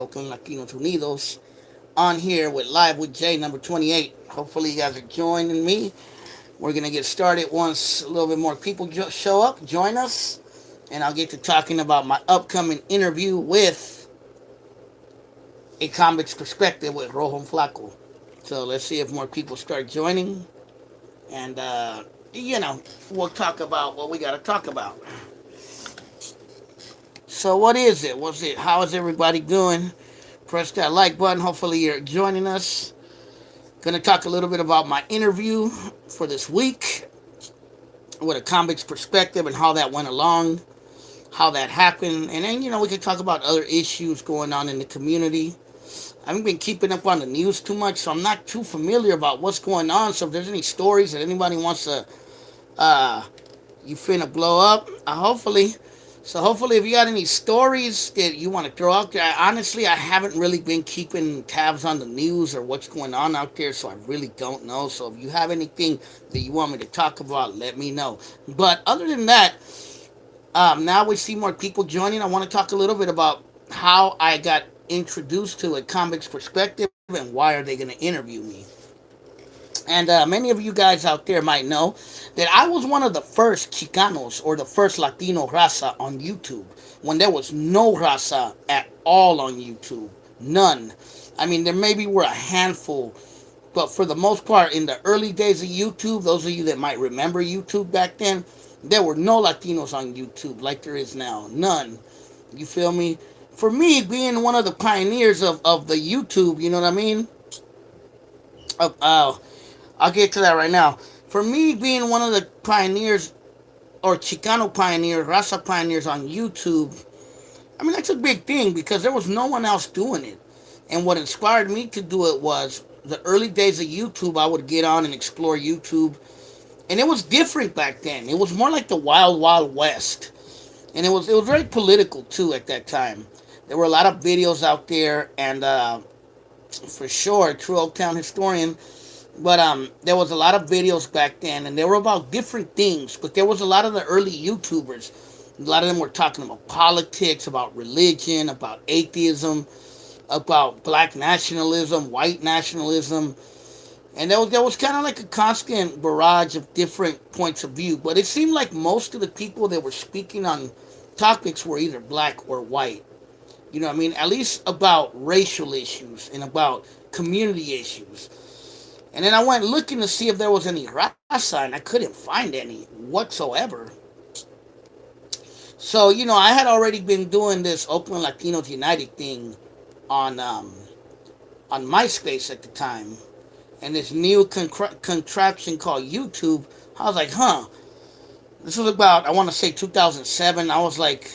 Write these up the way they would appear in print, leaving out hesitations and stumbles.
Welcome, Latinos Unidos, on here with Live with Jay, number 28. Hopefully, you guys are joining me. We're going to get started once a little bit more people show up, join us, and I'll get to talking about my upcoming interview with A Convict's Perspective with Rojo Flaco. So, let's see if more people start joining, and, we'll talk about what we got to talk about. So, what is it? What's it? How is everybody doing? Press that like button. Hopefully, you're joining us. Going to talk a little bit about my interview for this week with a convict's perspective and how that went along, how that happened, and then we can talk about other issues going on in the community. I haven't been keeping up on the news too much, so I'm not too familiar about what's going on. So if there's any stories that anybody wants to, uh, you finna blow up, hopefully, if you got any stories that you want to throw out there, honestly, I haven't really been keeping tabs on the news or what's going on out there, so I really don't know. So if you have anything that you want me to talk about, let me know. But other than that, now we see more people joining. I want to talk a little bit about how I got introduced to a convict's perspective and why are they going to interview me. And many of you guys out there might know that I was one of the first Chicanos or the first Latino raza on YouTube when there was no raza at all on YouTube. None. I mean, there maybe were a handful, but for the most part, in the early days of YouTube, those of you that might remember YouTube back then, there were no Latinos on YouTube like there is now. None. You feel me? For me, being one of the pioneers of the YouTube, you know what I mean? Of, I'll get to that right now. For me, being one of the pioneers or Chicano pioneers, Raza pioneers on YouTube, I mean, that's a big thing because there was no one else doing it. And what inspired me to do it was the early days of YouTube. I would get on and explore YouTube. And it was different back then. It was more like the Wild Wild West. And it was very political too at that time. There were a lot of videos out there, and for sure, true Old Town historian. But there was a lot of videos back then, and they were about different things. But there was a lot of the early YouTubers. A lot of them were talking about politics, about religion, about atheism, about black nationalism, white nationalism, and there was kind of like a constant barrage of different points of view. But it seemed like most of the people that were speaking on topics were either black or white. You know what I mean? At least about racial issues and about community issues. And then I went looking to see if there was any raza, and I couldn't find any whatsoever. So, I had already been doing this Oakland Latinos United thing on on MySpace at the time, and this new contraption called YouTube. I was like, huh. This was about, I want to say 2007. I was like,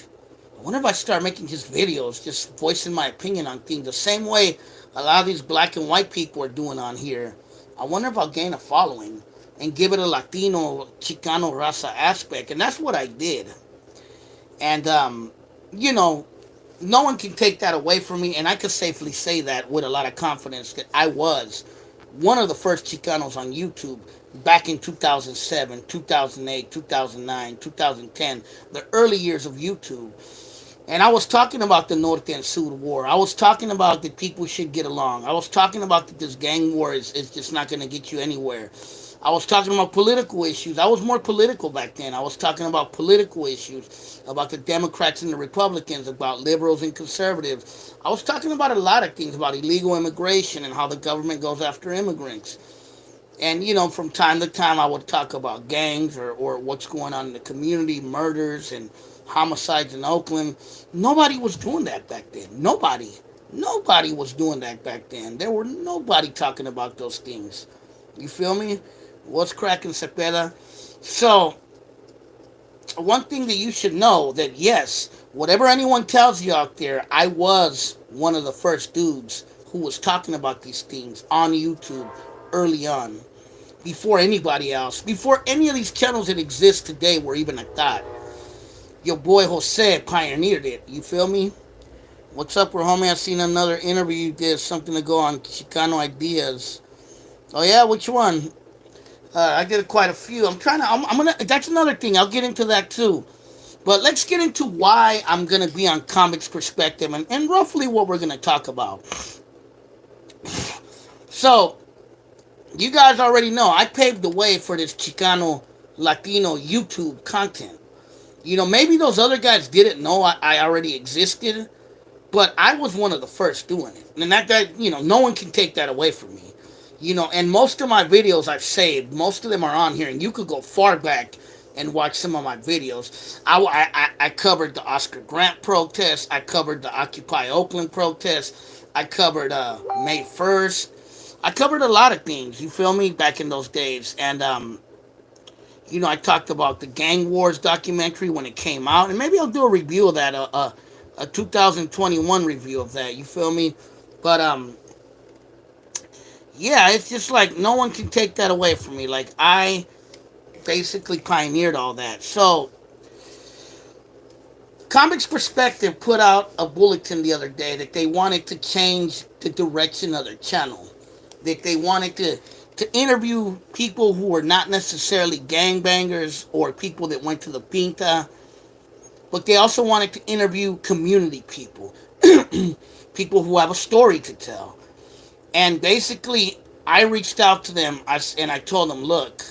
I wonder if I start making just videos, just voicing my opinion on things the same way a lot of these black and white people are doing on here. I wonder if I'll gain a following and give it a Latino, Chicano raza aspect. And that's what I did. And, you know, no one can take that away from me. And I can safely say that with a lot of confidence that I was one of the first Chicanos on YouTube back in 2007, 2008, 2009, 2010, the early years of YouTube. And I was talking about the Norte and Sur war. I was talking about that people should get along. I was talking about that this gang war is just not going to get you anywhere. I was talking about political issues. I was more political back then. I was talking about political issues, about the Democrats and the Republicans, about liberals and conservatives. I was talking about a lot of things, about illegal immigration and how the government goes after immigrants. And, from time to time, I would talk about gangs or what's going on in the community, murders and homicides in Oakland. Nobody was doing that back then. Nobody. Nobody was doing that back then. There were nobody talking about those things. You feel me? What's cracking, Cepeda? So, one thing that you should know that yes, whatever anyone tells you out there, I was one of the first dudes who was talking about these things on YouTube early on, before anybody else, before any of these channels that exist today were even a thought. Your boy Jose pioneered it. You feel me? What's up, homie? I seen another interview you did, something to go on Chicano ideas. Oh yeah, which one? I did quite a few. I'm gonna. That's another thing. I'll get into that too. But let's get into why I'm going to be on Comics Perspective and roughly what we're going to talk about. So, you guys already know I paved the way for this Chicano Latino YouTube content. Maybe those other guys didn't know I already existed, but I was one of the first doing it. And no one can take that away from me. And most of my videos I've saved, most of them are on here, and you could go far back and watch some of my videos. I covered the Oscar Grant protest. I covered the Occupy Oakland protest. I covered May 1st. I covered a lot of things, you feel me, back in those days. And, I talked about the Gang Wars documentary when it came out. And maybe I'll do a review of that, a 2021 review of that, you feel me? But, yeah, it's just like no one can take that away from me. Like, I basically pioneered all that. So, Comics Perspective put out a bulletin the other day that they wanted to change the direction of their channel. That they wanted to interview people who were not necessarily gangbangers or people that went to the Pinta, but they also wanted to interview community people, people who have a story to tell. And basically, I reached out to them and I told them, look,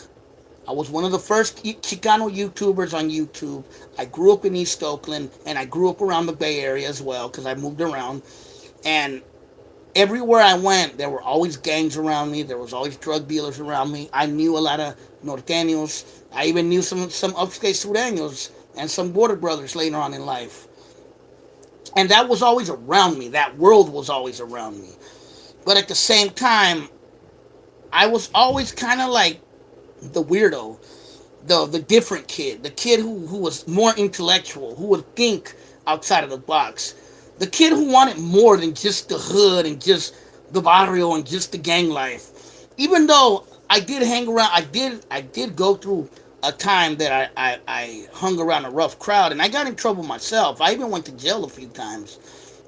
I was one of the first Chicano YouTubers on YouTube. I grew up in East Oakland, and I grew up around the Bay Area as well because I moved around. And everywhere I went, there were always gangs around me. There was always drug dealers around me. I knew a lot of norteños. I even knew some upstate sureños and some border brothers later on in life. And that was always around me. That world was always around me. But at the same time, I was always kind of like the weirdo, the different kid, the kid who was more intellectual, who would think outside of the box, the kid who wanted more than just the hood and just the barrio and just the gang life. Even though I did hang around, I did go through a time that I hung around a rough crowd and I got in trouble myself. I even went to jail a few times.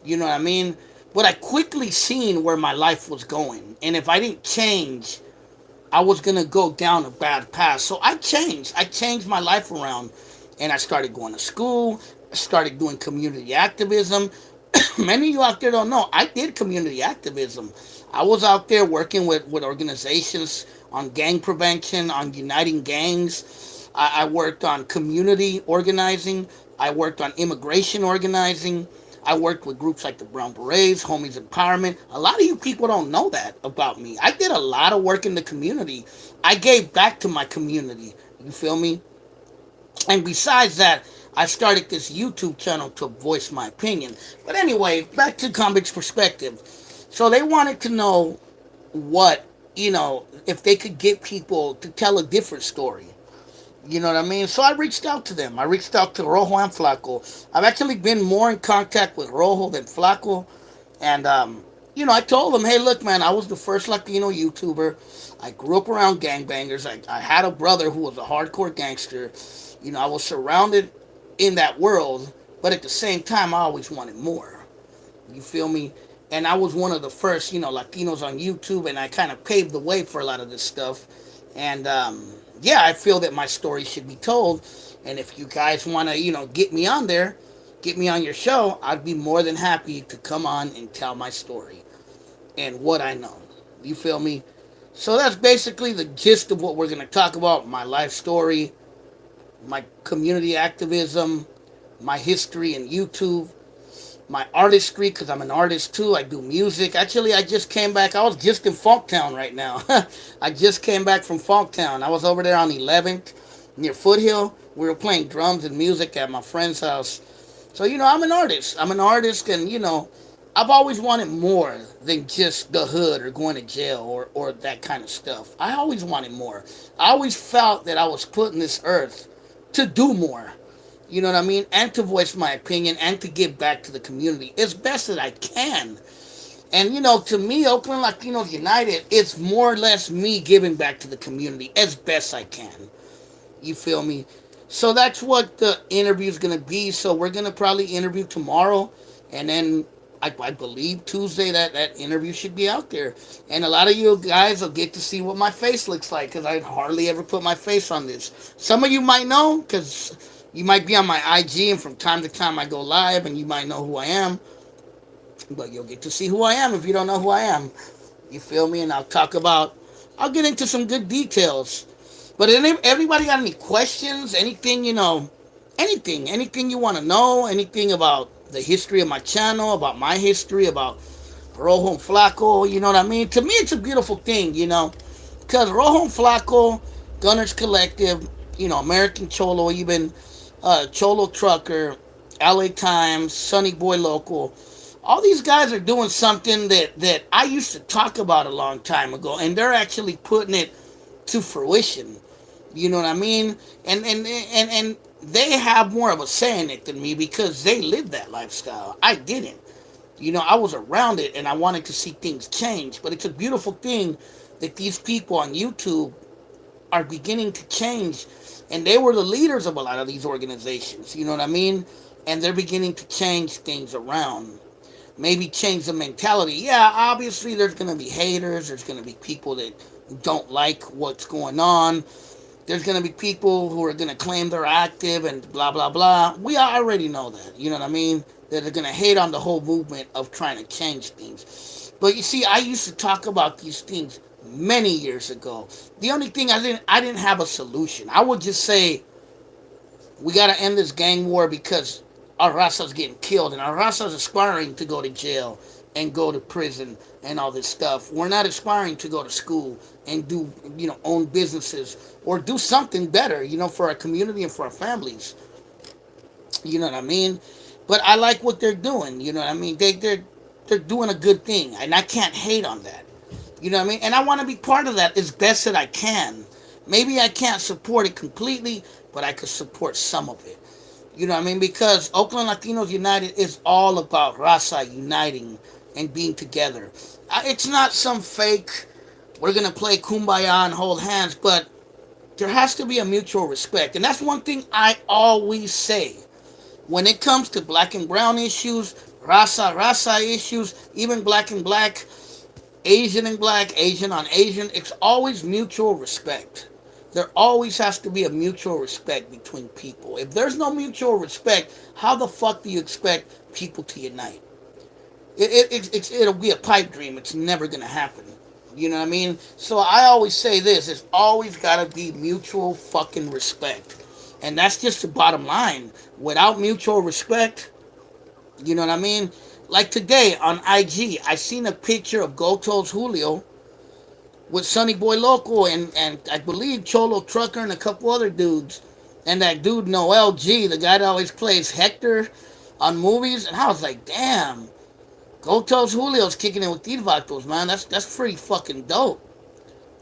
You know what I mean? But I quickly seen where my life was going, and if I didn't change, I was gonna go down a bad path. So I changed. I changed my life around, and I started going to school. I started doing community activism. Many of you out there don't know, I did community activism. I was out there working with organizations on gang prevention, on uniting gangs. I worked on community organizing. I worked on immigration organizing. I worked with groups like the Brown Berets, Homies Empowerment. A lot of you people don't know that about me. I did a lot of work in the community. I gave back to my community. You feel me? And besides that, I started this YouTube channel to voice my opinion. But anyway, back to Comics Perspective. So they wanted to know what, if they could get people to tell a different story. You know what I mean? So I reached out to them. I reached out to Rojo and Flaco. I've actually been more in contact with Rojo than Flaco. And, I told them, hey, look, man, I was the first Latino YouTuber. I grew up around gangbangers. I had a brother who was a hardcore gangster. I was surrounded in that world. But at the same time, I always wanted more. You feel me? And I was one of the first, Latinos on YouTube. And I kind of paved the way for a lot of this stuff. And, yeah, I feel that my story should be told. And if you guys want to, get me on there, get me on your show, I'd be more than happy to come on and tell my story and what I know. You feel me? So that's basically the gist of what we're going to talk about. My life story, my community activism, my history in YouTube, my artistry, because I'm an artist too. I do music. Actually, I just came back. I was just in Funktown right now. I just came back from Funktown. I was over there on 11th near Foothill. We were playing drums and music at my friend's house. So, I'm an artist. I'm an artist, and, I've always wanted more than just the hood or going to jail or that kind of stuff. I always wanted more. I always felt that I was put in this earth to do more. You know what I mean? And to voice my opinion and to give back to the community as best as I can. And, to me, Oakland Latinos United, it's more or less me giving back to the community as best I can. You feel me? So that's what the interview is going to be. So we're going to probably interview tomorrow. And then I believe Tuesday that interview should be out there. And a lot of you guys will get to see what my face looks like because I hardly ever put my face on this. Some of you might know because You might be on my IG, and from time to time I go live, and you might know who I am, but you'll get to see who I am if you don't know who I am. You feel me? And I'll get into some good details. But everybody got any questions? Anything, anything you want to know? Anything about the history of my channel, about my history, about Rojo and Flaco? You know what I mean? To me, it's a beautiful thing, because Rojo and Flaco, Gunners Collective, American Cholo, even Cholo Trucker, LA Times, Sunny Boy Local. All these guys are doing something that I used to talk about a long time ago, and they're actually putting it to fruition. You know what I mean? And they have more of a say in it than me because they lived that lifestyle. I didn't. I was around it and I wanted to see things change. But it's a beautiful thing that these people on YouTube are beginning to change. And they were the leaders of a lot of these organizations. You know what I mean? And they're beginning to change things around. Maybe change the mentality. Yeah, obviously there's going to be haters. There's going to be people that don't like what's going on. There's going to be people who are going to claim they're active and blah, blah, blah. We already know that. You know what I mean? That are going to hate on the whole movement of trying to change things. But you see, I used to talk about these things many years ago. The only thing I didn't have a solution. I would just say, we got to end this gang war because our raza's getting killed and our raza's aspiring to go to jail and go to prison and all this stuff. We're not aspiring to go to school and do, own businesses or do something better, for our community and for our families. You know what I mean? But I like what they're doing. You know what I mean? They're doing a good thing, and I can't hate on that. You know what I mean? And I want to be part of that as best that I can. Maybe I can't support it completely, but I could support some of it. You know what I mean? Because Oakland Latinos United is all about raza uniting and being together. It's not some fake, we're going to play kumbaya and hold hands, but there has to be a mutual respect. And that's one thing I always say. When it comes to black and brown issues, raza issues, even black and black, Asian and black, Asian on Asian, it's always mutual respect. There always has to be a mutual respect between people. If there's no mutual respect, how the fuck do you expect people to unite? It'll be a pipe dream. It's never going to happen. You know what I mean? So I always say this. It's always got to be mutual fucking respect. And that's just the bottom line. Without mutual respect, you know what I mean? Like today on IG, I seen a picture of Goto's Julio with Sonny Boy Local and I believe Cholo Trucker and a couple other dudes. And that dude Noel G, the guy that always plays Hector on movies. And I was like, damn, Goto's Julio's kicking it with these vatos, man. That's pretty fucking dope.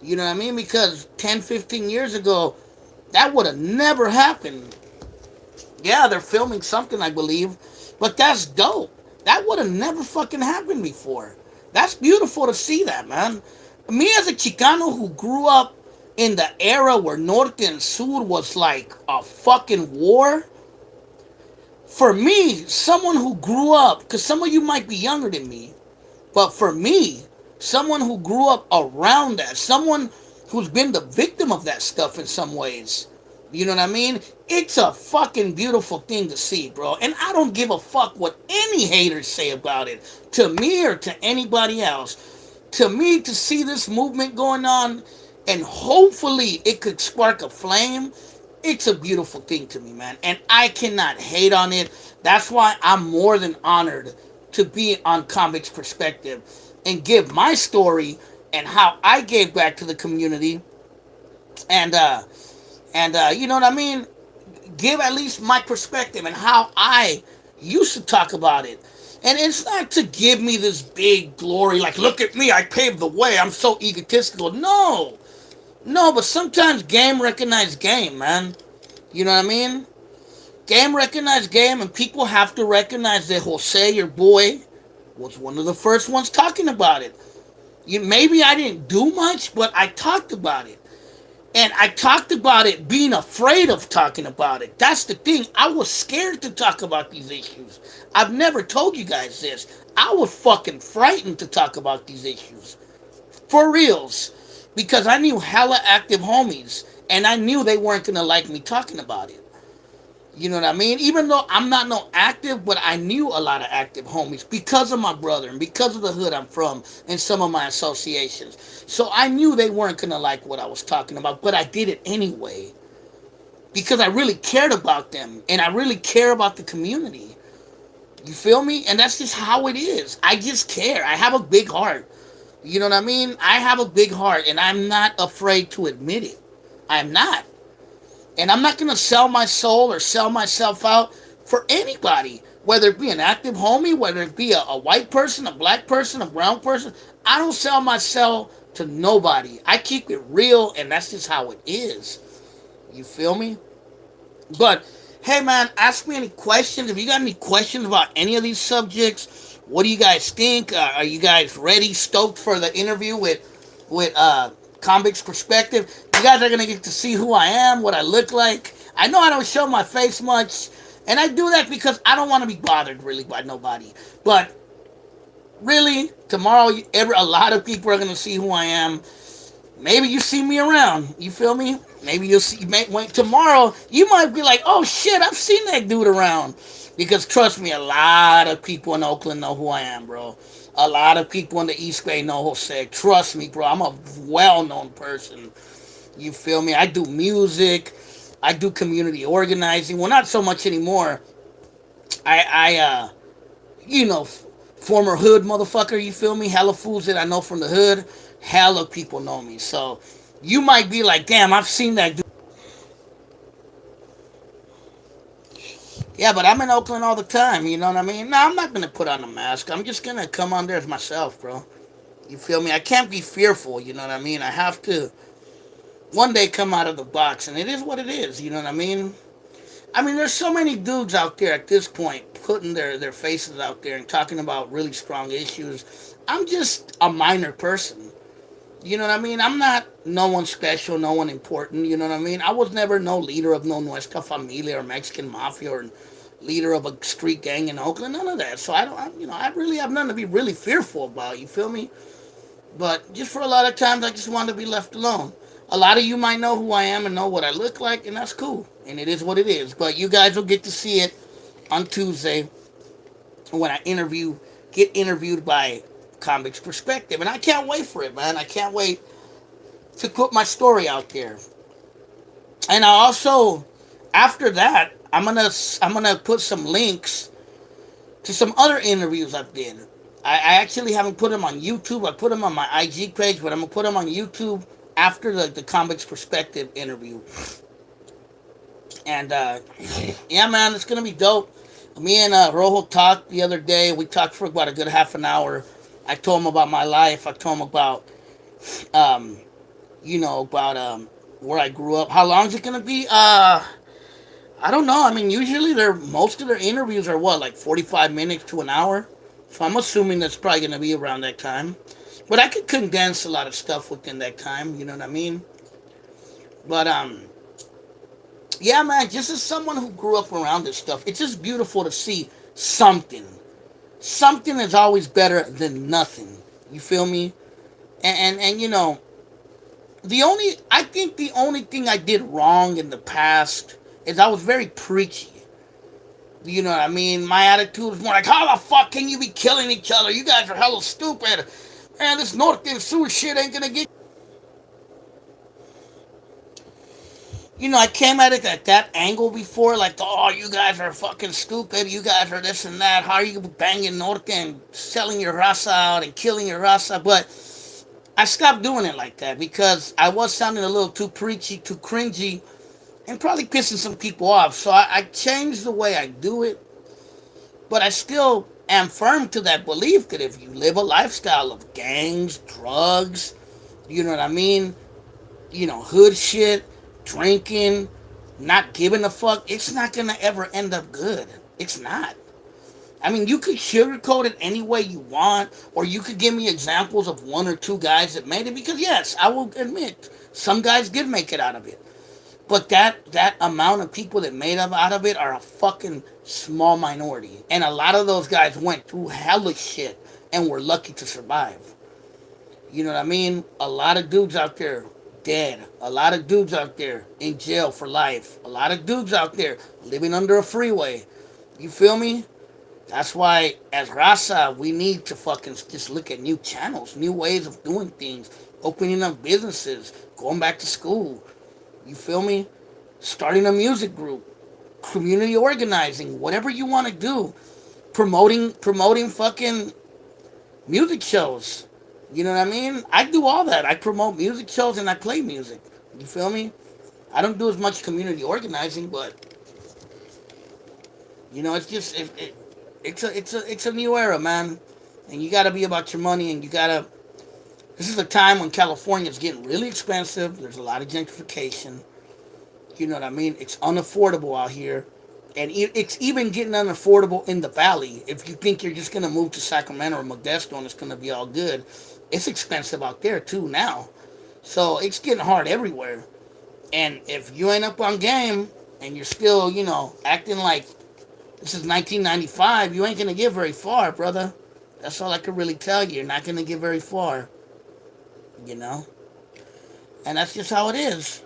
You know what I mean? Because 10, 15 years ago, that would have never happened. Yeah, they're filming something, I believe. But that's dope. That would have never fucking happened before. That's beautiful to see that, man. Me as a Chicano who grew up in the era where Norte and Sur was like a fucking war, for me, someone who grew up, because some of you might be younger than me, but for me, someone who grew up around that, someone who's been the victim of that stuff in some ways, you know what I mean? It's a fucking beautiful thing to see, bro. And I don't give a fuck what any haters say about it, to me or to anybody else. To me, to see this movement going on, and hopefully it could spark a flame, it's a beautiful thing to me, man. And I cannot hate on it. That's why I'm more than honored to be on Convict's Perspective and give my story and how I gave back to the community. And you know what I mean? Give at least my perspective and how I used to talk about it. And it's not to give me this big glory, like, look at me, I paved the way, I'm so egotistical. No. No, but sometimes game recognize game, man. You know what I mean? Game recognize game, and people have to recognize that Jose, your boy, was one of the first ones talking about it. Maybe I didn't do much, but I talked about it. And I talked about it being afraid of talking about it. That's the thing. I was scared to talk about these issues. I've never told you guys this. I was fucking frightened to talk about these issues. For reals. Because I knew hella active homies. And I knew they weren't going to like me talking about it. You know what I mean? Even though I'm not no active, but I knew a lot of active homies because of my brother and because of the hood I'm from and some of my associations. So I knew they weren't gonna like what I was talking about, but I did it anyway because I really cared about them and I really care about the community. You feel me? And that's just how it is. I just care. I have a big heart. You know what I mean? I have a big heart and I'm not afraid to admit it. I'm not. And I'm not going to sell my soul or sell myself out for anybody, whether it be an active homie, whether it be a white person, a black person, a brown person. I don't sell myself to nobody. I keep it real, and that's just how it is. You feel me? But hey, man, ask me any questions. If you got any questions about any of these subjects, what do you guys think? Are you guys ready, stoked for the interview with Convict's Perspective? You guys are gonna get to see who I am, what I look like. I know I don't show my face much, and I do that because I don't want to be bothered really by nobody. But really, tomorrow, a lot of people are gonna see who I am. Maybe you see me around. You feel me? Maybe you'll see. Wait, tomorrow, you might be like, "Oh shit, I've seen that dude around." Because trust me, a lot of people in Oakland know who I am, bro. A lot of people in the East Bay know Jose. Trust me, bro. I'm a well-known person. You feel me? I do music. I do community organizing. Well, not so much anymore. I you know, former hood motherfucker, you feel me? Hella fools that I know from the hood. Hella people know me. So you might be like, damn, I've seen that dude. Yeah, but I'm in Oakland all the time, you know what I mean? No, I'm not gonna put on a mask. I'm just gonna come on there as myself, bro. You feel me? I can't be fearful, you know what I mean? I have to one day come out of the box, and it is what it is, you know what I mean? I mean, there's so many dudes out there at this point putting their faces out there and talking about really strong issues. I'm just a minor person. You know what I mean? I'm not no one special, no one important. You know what I mean? I was never no leader of no Nuestra Familia or Mexican Mafia or leader of a street gang in Oakland. None of that. So I really have nothing to be really fearful about. You feel me? But just for a lot of times, I just want to be left alone. A lot of you might know who I am and know what I look like, and that's cool. And it is what it is. But you guys will get to see it on Tuesday when I get interviewed by Convict's Perspective. And I can't wait for it, man. I can't wait to put my story out there. And I also, after that, I'm gonna put some links to some other interviews I've did. I actually haven't put them on YouTube. I put them on my IG page, but I'm gonna put them on YouTube after the Convict's Perspective interview. And yeah, man, it's gonna be dope. Me and Rojo talked the other day. We talked for about a good half an hour. I told him about my life. I told him about um, about where I grew up. How long is it gonna be? I don't know. I mean, usually most of their interviews are what, like 45 minutes to an hour. So I'm assuming that's probably gonna be around that time. But I could condense a lot of stuff within that time. You know what I mean? But yeah, man. Just as someone who grew up around this stuff, it's just beautiful to see something. Something is always better than nothing. You feel me? And I think the only thing I did wrong in the past is I was very preachy. You know what I mean? My attitude was more like, how the fuck can you be killing each other? You guys are hella stupid. Man, this North and Sioux shit ain't gonna get. I came at it at that angle before, like, oh, you guys are fucking stupid. You guys are this and that. How are you banging Norte and selling your raza out and killing your raza? But I stopped doing it like that because I was sounding a little too preachy, too cringy, and probably pissing some people off. So I changed the way I do it, but I still am firm to that belief that if you live a lifestyle of gangs, drugs, you know what I mean? Hood shit, drinking, not giving a fuck, it's not gonna ever end up good. It's not. I mean, you could sugarcoat it any way you want, or you could give me examples of one or two guys that made it, because yes, I will admit, some guys did make it out of it. But that amount of people that made up out of it are a fucking small minority. And a lot of those guys went through hella shit and were lucky to survive. You know what I mean? A lot of dudes out there dead. A lot of dudes out there in jail for life. A lot of dudes out there living under a freeway. You feel me? That's why, as Rasa, we need to fucking just look at new channels, new ways of doing things, opening up businesses, going back to school. You feel me? Starting a music group, community organizing, whatever you want to do, promoting fucking music shows. You know what I mean? I do all that. I promote music shows and I play music. You feel me? I don't do as much community organizing, but it's just it's a new era, man. And you got to be about your money, and you got to. This is a time when California is getting really expensive. There's a lot of gentrification. You know what I mean? It's unaffordable out here. And it's even getting unaffordable in the valley. If you think you're just going to move to Sacramento or Modesto and it's going to be all good, it's expensive out there too now. So it's getting hard everywhere. And if you ain't up on game and you're still, acting like this is 1995, you ain't going to get very far, brother. That's all I can really tell you. You're not going to get very far, you know? And that's just how it is.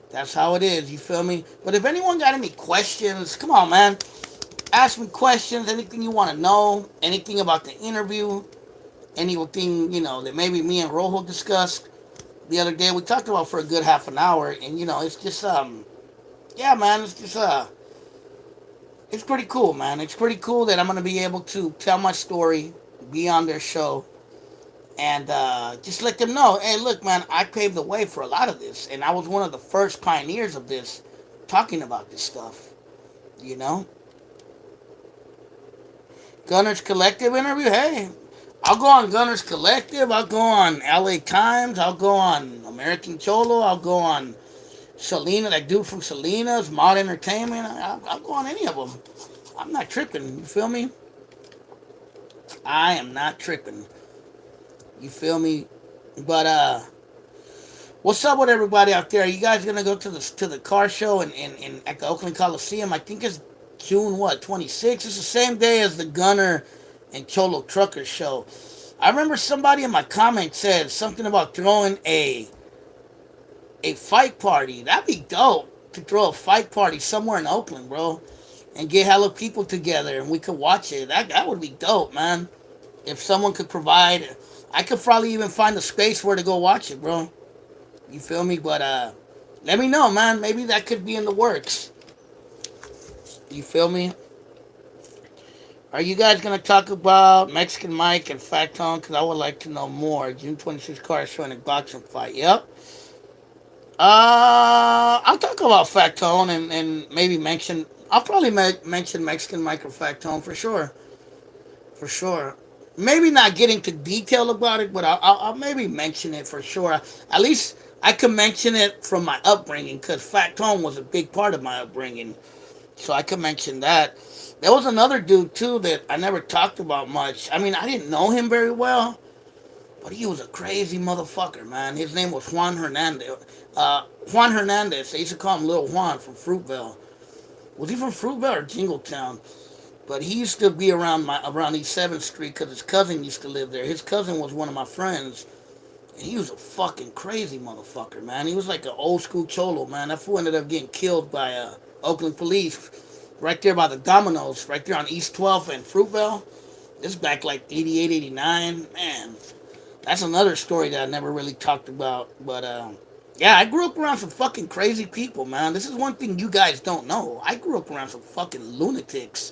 That's how it is, you feel me? But if anyone got any questions, come on, man. Ask me questions, anything you want to know, anything about the interview, anything, that maybe me and Rojo discussed the other day. We talked about for a good half an hour, and, it's just, yeah, man, it's just, it's pretty cool, man. It's pretty cool that I'm going to be able to tell my story, be on their show, and just let them know, hey, look, man, I paved the way for a lot of this, and I was one of the first pioneers of this, talking about this stuff, you know? Gunners Collective interview, hey, I'll go on Gunners Collective, I'll go on LA Times, I'll go on American Cholo, I'll go on Selena, that dude from Selena's, Mod Entertainment, I'll go on any of them. I'm not tripping, you feel me? I am not tripping. You feel me? But what's up with everybody out there? You guys gonna go to the car show in at the Oakland Coliseum? I think it's June 26th. It's the same day as the Gunner and Cholo Trucker show. I remember somebody in my comments said something about throwing a fight party. That'd be dope to throw a fight party somewhere in Oakland, bro, and get hella people together and we could watch it. That would be dope, man. If someone could provide, I could probably even find a space where to go watch it, bro. You feel me? But let me know, man. Maybe that could be in the works. You feel me? Are you guys gonna talk about Mexican Mike and Fat Tone? Because I would like to know more. June 26th car showing a boxing fight. Yep. I'll talk about Fat Tone and maybe mention. I'll probably mention Mexican Mike or Fat Tone for sure. For sure. Maybe not get into detail about it, but I'll maybe mention it for sure. At least I can mention it from my upbringing because Fat Tone was a big part of my upbringing. So I can mention that. There was another dude too that I never talked about much. I mean, I didn't know him very well, but he was a crazy motherfucker, man. His name was Juan Hernandez. Juan Hernandez. They used to call him Little Juan from Fruitvale. Was he from Fruitvale or Jingletown? But he used to be around East 7th Street because his cousin used to live there. His cousin was one of my friends. And he was a fucking crazy motherfucker, man. He was like an old school cholo, man. That fool ended up getting killed by Oakland police right there by the Domino's, right there on East 12th and Fruitvale. This back like 88, 89. Man, that's another story that I never really talked about. But, yeah, I grew up around some fucking crazy people, man. This is one thing you guys don't know. I grew up around some fucking lunatics.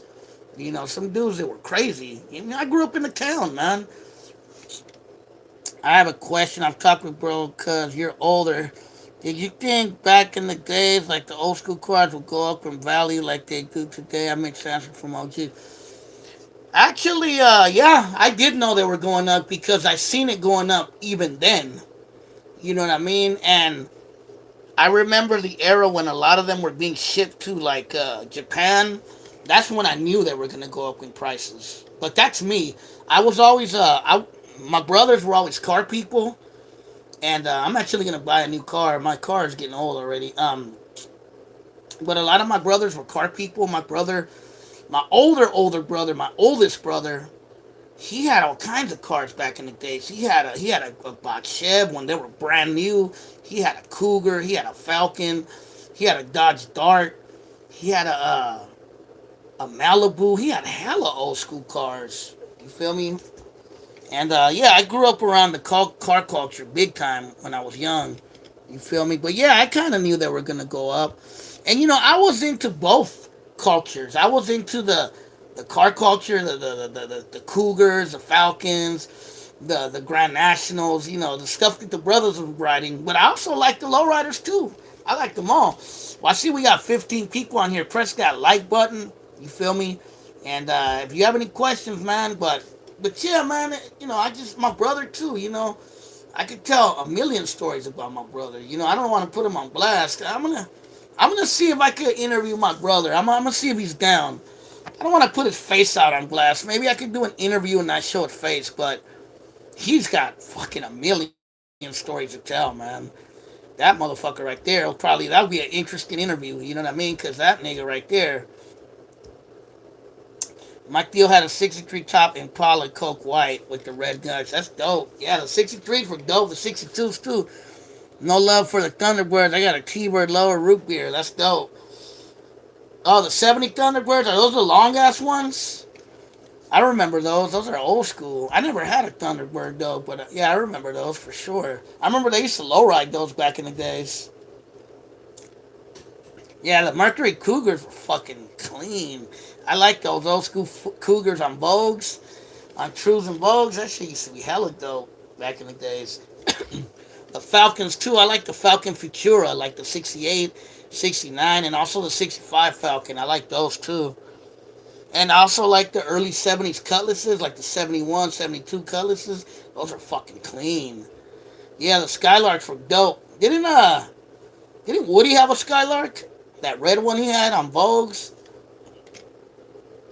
Some dudes that were crazy. I grew up in the town, man. I have a question. I've talked with bro because you're older. Did you think back in the days like the old school cars would go up in value like they do today? I make sense from OG. Actually, yeah, I did know they were going up because I seen it going up even then. You know what I mean? And I remember the era when a lot of them were being shipped to like Japan. That's when I knew they were gonna go up in prices. But that's me. I was always my brothers were always car people, and I'm actually gonna buy a new car. My car is getting old already. But a lot of my brothers were car people. My brother, my older brother, my oldest brother, he had all kinds of cars back in the days. He had a box Chev when they were brand new. He had a Cougar. He had a Falcon. He had a Dodge Dart. He had a Malibu. He had hella old school cars. You feel me? And yeah, I grew up around the car culture big time when I was young. You feel me? But yeah, I kind of knew they were gonna go up. And you know, I was into both cultures. I was into the car culture, the Cougars, the Falcons, the Grand Nationals. You know, the stuff that the brothers were riding. But I also like the lowriders too. I like them all. Well, I see we got 15 people on here. Press that like button. You feel me? And if you have any questions, man, but yeah, man, you know, I just my brother too. You know, I could tell a million stories about my brother. You know, I don't want to put him on blast. I'm gonna see if I could interview my brother. I'm gonna see if he's down. I don't want to put his face out on blast. Maybe I could do an interview and not show his face, but he's got fucking a million stories to tell, man. That motherfucker right there will probably that'll be an interesting interview. You know what I mean? Because that nigga right there, Mike Deal had a 63 top Impala Coke White with the red guns. That's dope. Yeah, the 63s were dope. The 62s too. No love for the Thunderbirds. I got a T-Bird lower root beer. That's dope. Oh, the 70 Thunderbirds, are those the long ass ones? I remember those. Those are old school. I never had a Thunderbird though, but yeah, I remember those for sure. I remember they used to lowride those back in the days. Yeah, the Mercury Cougars were fucking clean. I like those old school Cougars on Vogues, on Trues and Vogues. That shit used to be hella dope back in the days. The Falcons too. I like the Falcon Futura, like the 68, 69, and also the 65 Falcon. I like those too. And I also like the early 70s Cutlasses, like the 71, 72 Cutlasses. Those are fucking clean. Yeah, the Skylarks were dope. Didn't Woody have a Skylark? That red one he had on Vogues?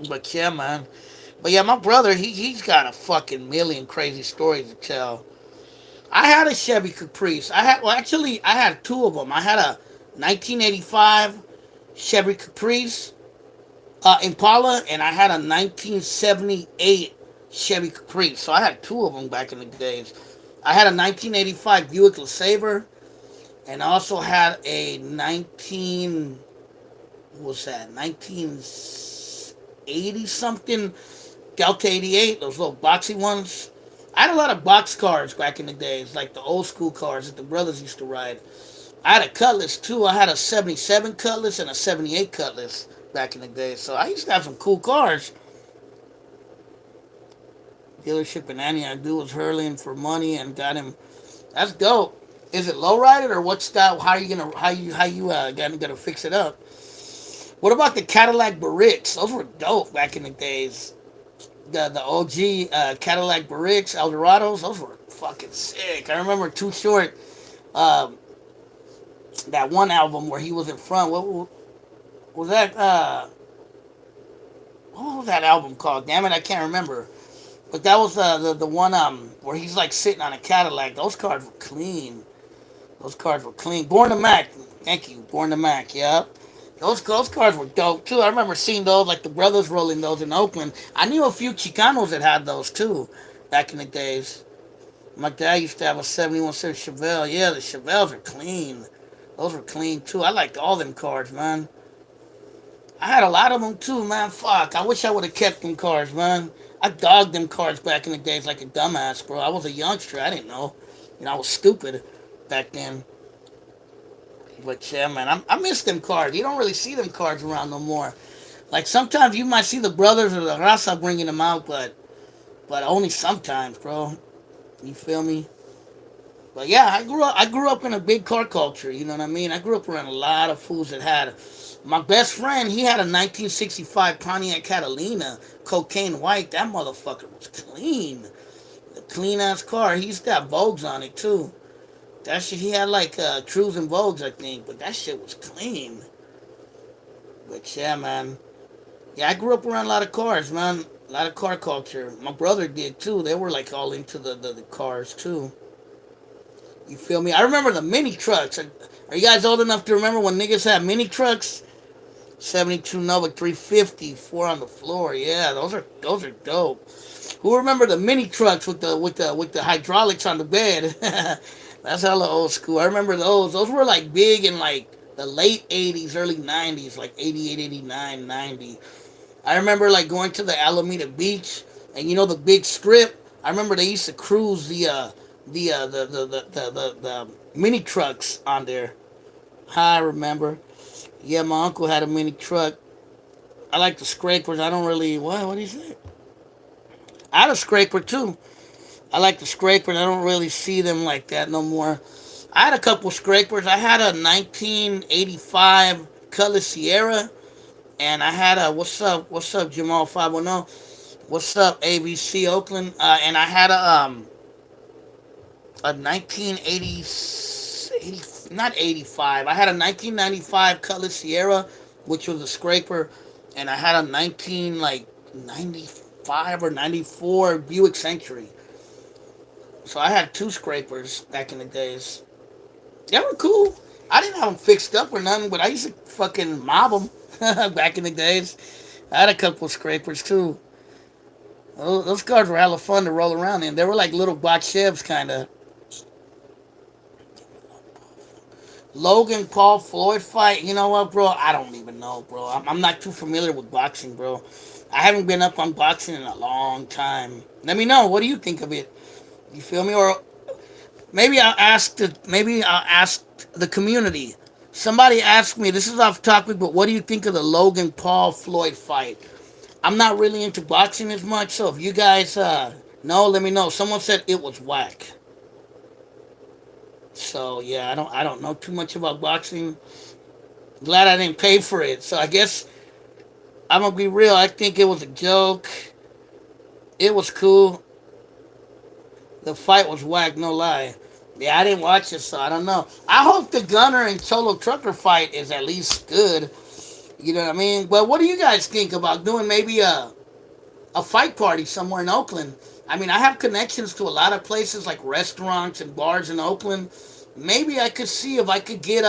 But yeah, man. But yeah, my brother, he's got a fucking million crazy stories to tell. I had a Chevy Caprice. I had two of them. I had a 1985 Chevy Caprice Impala, and I had a 1978 Chevy Caprice. So I had two of them back in the days. I had a 1985 Buick LeSabre, and I also had a 19 what was that 1980 something Delta 88, those little boxy ones. I had a lot of box cars back in the days, like the old school cars that the brothers used to ride. I had a Cutlass too. I had a 77 Cutlass and a 78 Cutlass back in the day. So I used to have some cool cars. Dealership in Antioch, dude was hurling for money and got him. That's dope. Is it lowrided or what's that? How you gonna fix it up? What about the Cadillac Barricks? Those were dope back in the days. The OG Cadillac Barricks, Eldorados, those were fucking sick. I remember Too Short, um, that one album where he was in front. What was that? What was that album called? Damn it, I can't remember. But that was the one where he's like sitting on a Cadillac. Those cars were clean. Those cars were clean. Born to Mac. Thank you. Born to Mac. Yep. Those cars were dope too. I remember seeing those, like the brothers rolling those in Oakland. I knew a few Chicanos that had those too, back in the days. My dad used to have a 71 cent Chevelle. Yeah, the Chevelles are clean. Those were clean too. I liked all them cars, man. I had a lot of them too, man. Fuck. I wish I would have kept them cars, man. I dogged them cars back in the days like a dumbass, bro. I was a youngster. I didn't know. You know, I was stupid back then. But yeah, man, I miss them cars. You don't really see them cars around no more. Like sometimes you might see the brothers or the raza bringing them out, but only sometimes, bro. You feel me? But yeah, I grew up in a big car culture. You know what I mean? I grew up around a lot of fools that had. My best friend, he had a 1965 Pontiac Catalina, cocaine white. That motherfucker was clean, a clean ass car. He's got Vogues on it too. That shit, he had like Trues and Vogues, I think, but that shit was clean. But yeah, man. Yeah, I grew up around a lot of cars, man. A lot of car culture. My brother did too. They were like all into the cars too. You feel me? I remember the mini trucks. Are you guys old enough to remember when niggas had mini trucks? 72 Nova 350, four on the floor. Yeah, those are dope. Who remember the mini trucks with the hydraulics on the bed? That's hella old school. I remember those. Those were like big in like the late 80s, early 90s, like 88, 89, 90. I remember like going to the Alameda Beach and you know the big strip. I remember they used to cruise the mini trucks on there. I remember. Yeah, my uncle had a mini truck. I like the scrapers. I don't really what do you say? I had a scraper too. I like the scrapers. I don't really see them like that no more. I had a couple scrapers. I had a 1985 Color Sierra, and I had a what's up Jamal 510, what's up ABC Oakland, and I had a 1980 not 85. I had a 1995 Color Sierra, which was a scraper, and I had a 19 like 95 or 94 Buick Century. So I had two scrapers back in the days. They were cool. I didn't have them fixed up or nothing, but I used to fucking mob them back in the days. I had a couple of scrapers too. Those cars were hella fun to roll around in. They were like little box Chevs, kind of. Logan Paul Floyd fight. You know what, bro? I don't even know, bro. I'm not too familiar with boxing, bro. I haven't been up on boxing in a long time. Let me know. What do you think of it? You feel me? Or maybe I'll ask the community. Somebody asked me. This is off topic, but what do you think of the Logan Paul Floyd fight? I'm not really into boxing as much, so if you guys know, let me know. Someone said it was whack. So yeah, I don't know too much about boxing. Glad I didn't pay for it. So I guess I'm gonna be real. I think it was a joke. It was cool. The fight was whack, no lie. Yeah, I didn't watch it, so I don't know. I hope the Gunner and Cholo Trucker fight is at least good. You know what I mean? But what do you guys think about doing maybe a fight party somewhere in Oakland? I mean, I have connections to a lot of places like restaurants and bars in Oakland. Maybe I could see if I could get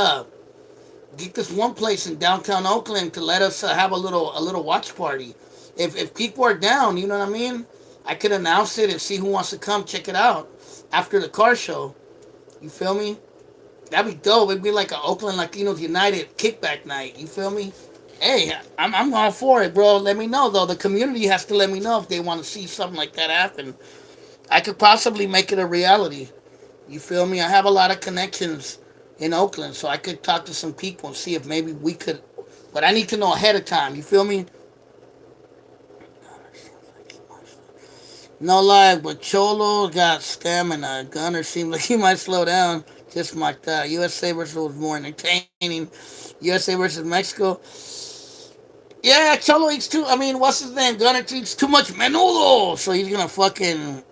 this one place in downtown Oakland to let us have a little watch party. If people are down, you know what I mean. I could announce it and see who wants to come check it out after the car show. You feel me? That'd be dope. It'd be like an Oakland Latinos United kickback night. You feel me? Hey, I'm all for it, bro. Let me know though. The community has to let me know if they want to see something like that happen. I could possibly make it a reality. You feel me? I have a lot of connections in Oakland, so I could talk to some people and see if maybe we could. But I need to know ahead of time. You feel me? No lie, but Cholo got stamina. Gunner seemed like he might slow down. Just my thought. USA versus was more entertaining. USA versus Mexico. Yeah, Cholo eats too. I mean, what's his name? Gunner eats too much menudo, so he's gonna fucking.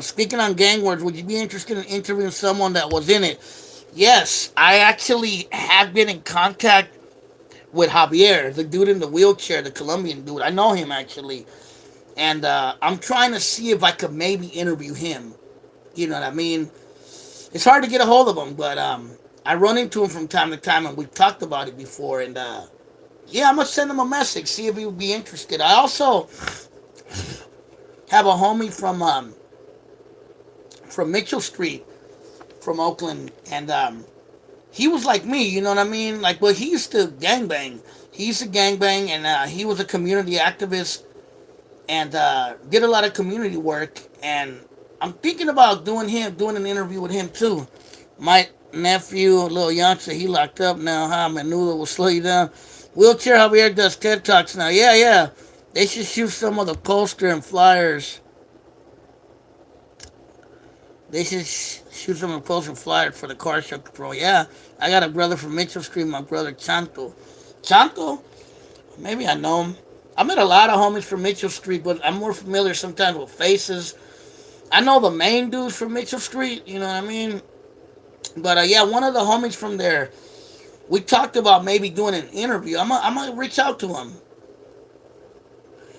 Speaking on gang wars, would you be interested in interviewing someone that was in it? Yes, I actually have been in contact with Javier, the dude in the wheelchair, the Colombian dude. I know him actually, and I'm trying to see if I could maybe interview him. You know what I mean? It's hard to get a hold of him, but I run into him from time to time, and we've talked about it before. And yeah, I'm gonna send him a message, see if he would be interested. I also have a homie from Mitchell Street, from Oakland, and he was like me. You know what I mean? Like, well, he used to gangbang. He used to gangbang, and he was a community activist and did a lot of community work. And I'm thinking about doing an interview with him too. My nephew, little Yancha, he locked up now. Huh? Menudo will slow you down. Wheelchair Javier does TED Talks now. Yeah, yeah. They should shoot some of the poster and flyers. They should shoot some of the poster and flyers for the car show control. Yeah, I got a brother from Mitchell Street, my brother Chanto. Chanto? Maybe I know him. I met a lot of homies from Mitchell Street, but I'm more familiar sometimes with faces. I know the main dudes from Mitchell Street, you know what I mean? But yeah, one of the homies from there, we talked about maybe doing an interview. I'm gonna reach out to him.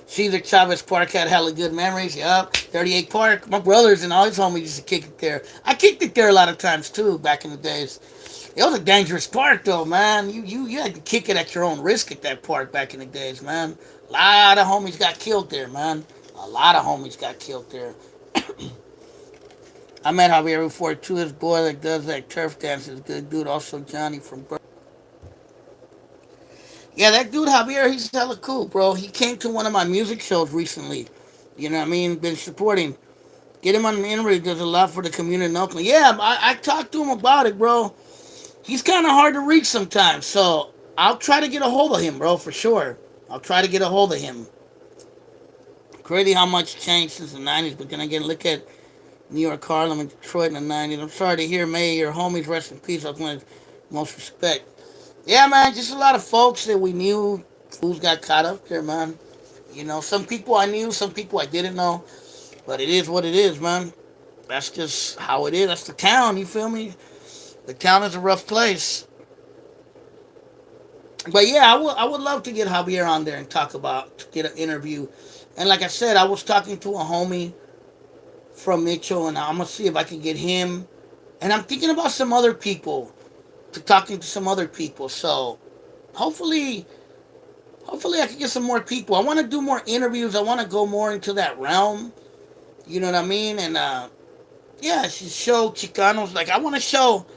Cesar Chavez Park had hella good memories. Yup, 38 Park. My brothers and all his homies used to kick it there. I kicked it there a lot of times too back in the days. It was a dangerous park though, man. You had to kick it at your own risk at that park back in the days, man. A lot of homies got killed there, man. A lot of homies got killed there. I met Javier before too. His boy that does that turf dance is a good dude. Also Johnny from yeah, that dude Javier, he's hella cool, bro. He came to one of my music shows recently. You know what I mean? Been supporting. Get him on an interview. Does a lot for the community in Oakland. Yeah, I talked to him about it, bro. He's kind of hard to reach sometimes, so I'll try to get a hold of him, bro, for sure. I'll try to get a hold of him. Crazy how much changed since the '90s, but then again, look at New York, Harlem, and Detroit in the '90s. I'm sorry to hear, May, your homies rest in peace. Oakland, most respect. Yeah, man, just a lot of folks that we knew who's got caught up there, man. You know, some people I knew, some people I didn't know, but it is what it is, man. That's just how it is. That's the town, you feel me? The town is a rough place. But yeah, I would love to get Javier on there and talk about, get an interview. And like I said, I was talking to a homie from Mitchell, and I'm gonna see if I can get him. And I'm thinking about some other people, to talking to some other people. So hopefully, hopefully I can get some more people. I want to do more interviews. I want to go more into that realm. You know what I mean? And yeah, show Chicanos. Like I want to show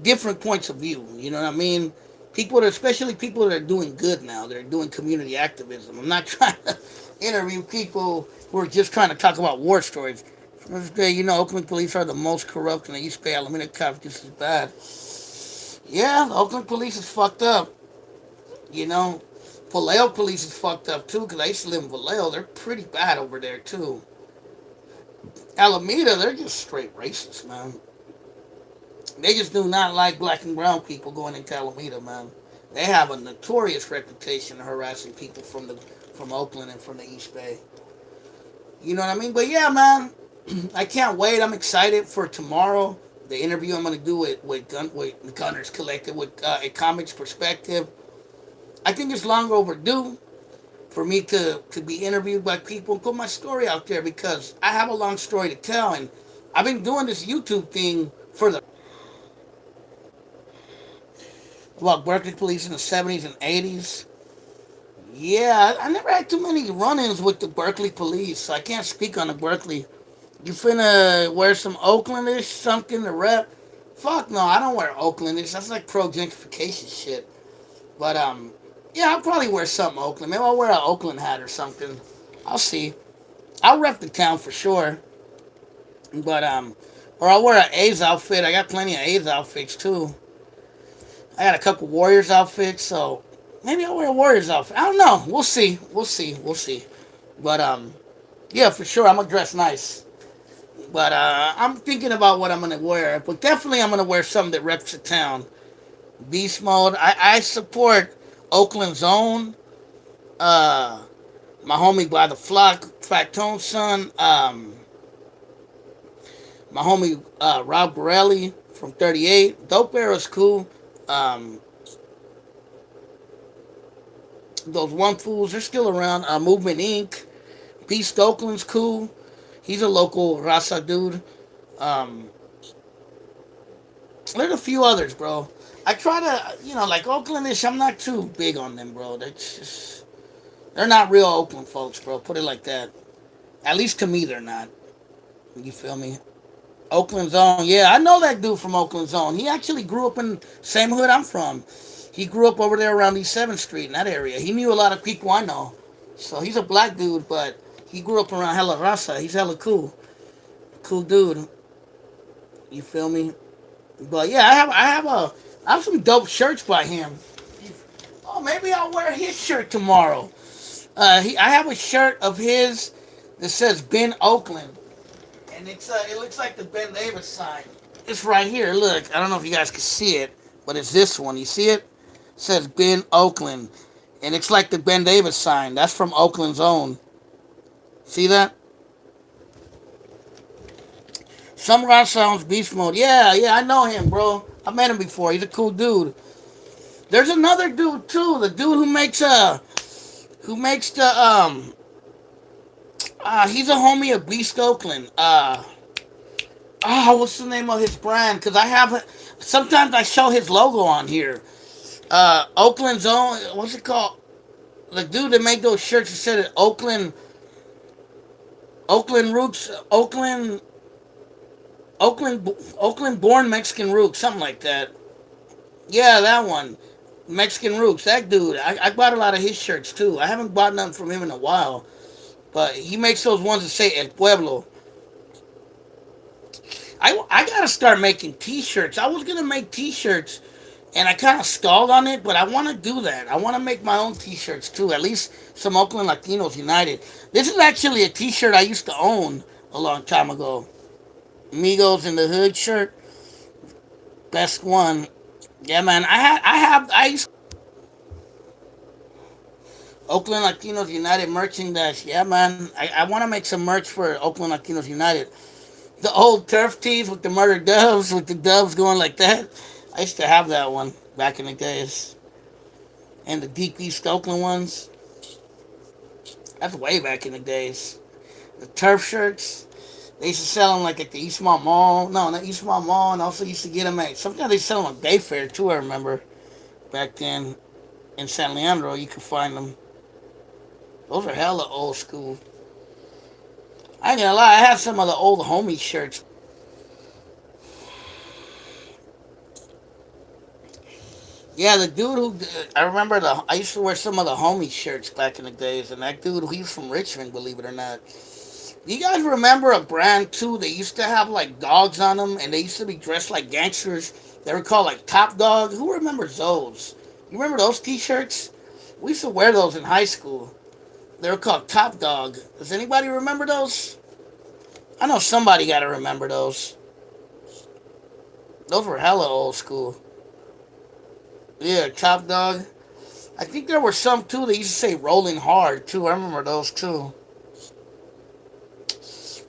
different points of view. You know what I mean? People that, especially people that are doing good now, that are doing community activism. I'm not trying to interview people who are just trying to talk about war stories. First day, you know, Oakland police are the most corrupt, and the East Bay Alameda cops just as bad. Yeah, the Oakland police is fucked up. You know, Vallejo police is fucked up too, because I used to live in Vallejo. They're pretty bad over there too. Alameda, they're just straight racist, man. They just do not like black and brown people going into Alameda, man. They have a notorious reputation of harassing people from Oakland and from the East Bay. You know what I mean? But yeah, man, I can't wait. I'm excited for tomorrow. The interview I'm gonna do with Gunners Collective with a comics perspective. I think it's long overdue for me to be interviewed by people and put my story out there because I have a long story to tell, and I've been doing this YouTube thing for the about Berkeley police in the '70s and '80s. Yeah, I never had too many run-ins with the Berkeley police, so I can't speak on the Berkeley. You finna wear some Oaklandish something to rep? Fuck no, I don't wear Oaklandish. That's like pro gentrification shit. But yeah, I'll probably wear something Oakland. Maybe I'll wear an Oakland hat or something. I'll see. I'll rep the town for sure. But or I'll wear an A's outfit. I got plenty of A's outfits too. I got a couple Warriors outfits, so maybe I'll wear a Warriors outfit. I don't know. We'll see. We'll see. We'll see. But yeah, for sure, I'm gonna dress nice. But I'm thinking about what I'm gonna wear. But definitely, I'm gonna wear something that reps the town. Beast mode. I support Oakland's own. Uh, my homie by the flock, Fat Tone son. My homie Rob Borelli from 38. Dope Arrow's cool. Um, those one fools, they're still around. Movement Inc. Beast Oakland's cool. He's a local Raza dude. Um, there's a few others, bro. I try to, like Oaklandish, I'm not too big on them, bro. They're not real Oakland folks, bro. Put it like that. At least to me, they're not. You feel me? Oakland Zone. Yeah, I know that dude from Oakland Zone. He actually grew up in same hood I'm from. He grew up over there around East 7th Street in that area. He knew a lot of people I know. So he's a black dude, but he grew up around hella raza. He's hella cool. Cool dude. You feel me? But yeah, I have some dope shirts by him. Oh, maybe I'll wear his shirt tomorrow. I have a shirt of his that says Ben Oakland, and it looks like the Ben Davis sign. It's right here. Look, I don't know if you guys can see it, but it's this one. You see it? It says Ben Oakland, and it's like the Ben Davis sign. That's from Oakland's own. See that? Some Rock Sounds Beast Mode. Yeah, yeah, I know him, bro. I met him before. He's a cool dude. There's another dude too. The dude who makes the he's a homie of Beast Oakland. What's the name of his brand? Cause I have sometimes I show his logo on here. Oakland's own. What's it called? The dude that made those shirts that said it, Oakland. Oakland Roots, Oakland born Mexican Roots, something like that. Yeah, that one. Mexican Roots, that dude. I bought a lot of his shirts too. I haven't bought nothing from him in a while, but he makes those ones that say El Pueblo. I gotta start making T-shirts. I was gonna make T-shirts, and I kind of stalled on it, but I want to do that. I want to make my own T-shirts too. At least some Oakland Latinos United. This is actually a T-shirt I used to own a long time ago. Migos in the Hood shirt, best one. Yeah, man. I used Oakland Latinos United merchandise. Yeah, man. I want to make some merch for Oakland Latinos United. The old turf tees with the murder doves, with the doves going like that. I used to have that one back in the days. And the Deep East Oakland ones. That's way back in the days. The turf shirts. They used to sell them like at the Eastmont Mall. No, not Eastmont Mall. And also used to get them at. Sometimes they sell them at Bayfair too, I remember. Back then in San Leandro, you could find them. Those are hella old school. I ain't gonna lie, I have some of the old homie shirts. Yeah, the dude who I remember I used to wear some of the homie shirts back in the days, and that dude he's from Richmond, believe it or not. Do you guys remember a brand too? They used to have like dogs on them, and they used to be dressed like gangsters. They were called like Top Dog. Who remembers those? You remember those T-shirts? We used to wear those in high school. They were called Top Dog. Does anybody remember those? I know somebody got to remember those. Those were hella old school. Yeah, Top Dog. I think there were some too. They used to say Rolling Hard too. I remember those too.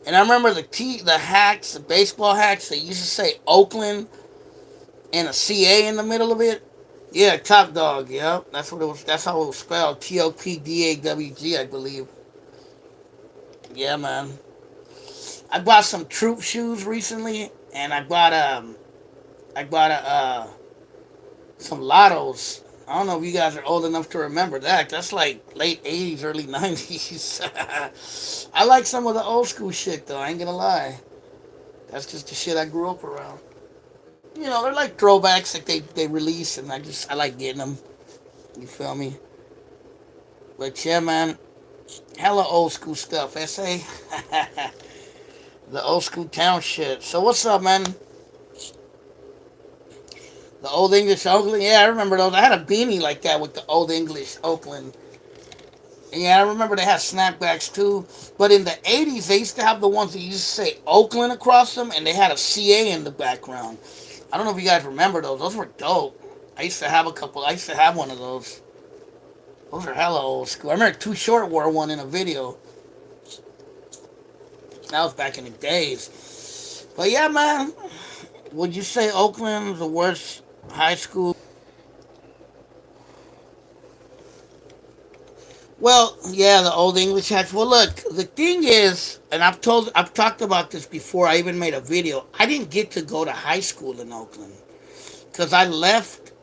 And I remember the hats, the baseball hats. They used to say Oakland and a CA in the middle of it. Yeah, Top Dog. Yeah, that's what it was. That's how it was spelled. TOPDAWG, I believe. Yeah, man. I bought some troop shoes recently, and I bought some Lottos. I don't know if you guys are old enough to remember that. That's like late '80s, early '90s. I like some of the old school shit though. I ain't gonna lie. That's just the shit I grew up around. You know, they're like throwbacks that they release, and I like getting them. You feel me? But yeah, man, hella old school stuff. SA, the old school town shit. So what's up, man? The Old English Oakland. Yeah, I remember those. I had a beanie like that with the Old English Oakland. And yeah, I remember they had snapbacks too. But in the '80s, they used to have the ones that used to say Oakland across them, and they had a CA in the background. I don't know if you guys remember those. Those were dope. I used to have a couple. I used to have one of those. Those are hella old school. I remember Too Short wore one in a video. That was back in the days. But yeah, man. Would you say Oakland's the worst high school? Well, yeah, the old English hats. Well, look, the thing is, and I've talked about this before. I even made a video. I didn't get to go to high school in Oakland because I left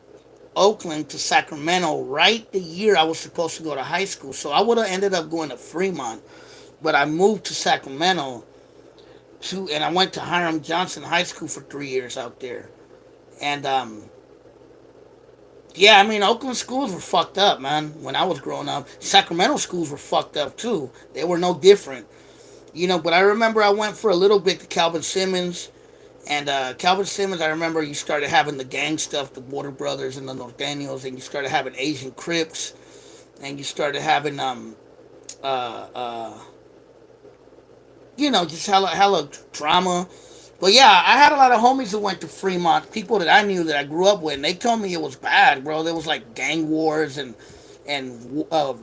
Oakland to Sacramento right the year I was supposed to go to high school. So I would have ended up going to Fremont, but I moved to Sacramento and I went to Hiram Johnson High School for 3 years out there. And yeah, I mean, Oakland schools were fucked up, man. When I was growing up, Sacramento schools were fucked up too. They were no different, you know. But I remember I went for a little bit to Calvin Simmons, and Calvin Simmons. I remember you started having the gang stuff, the Border Brothers and the Norteños, and you started having Asian Crips, and you started having uh, uh, just hella drama. But yeah, I had a lot of homies that went to Fremont, people that I knew that I grew up with, and they told me it was bad, bro. There was like gang wars and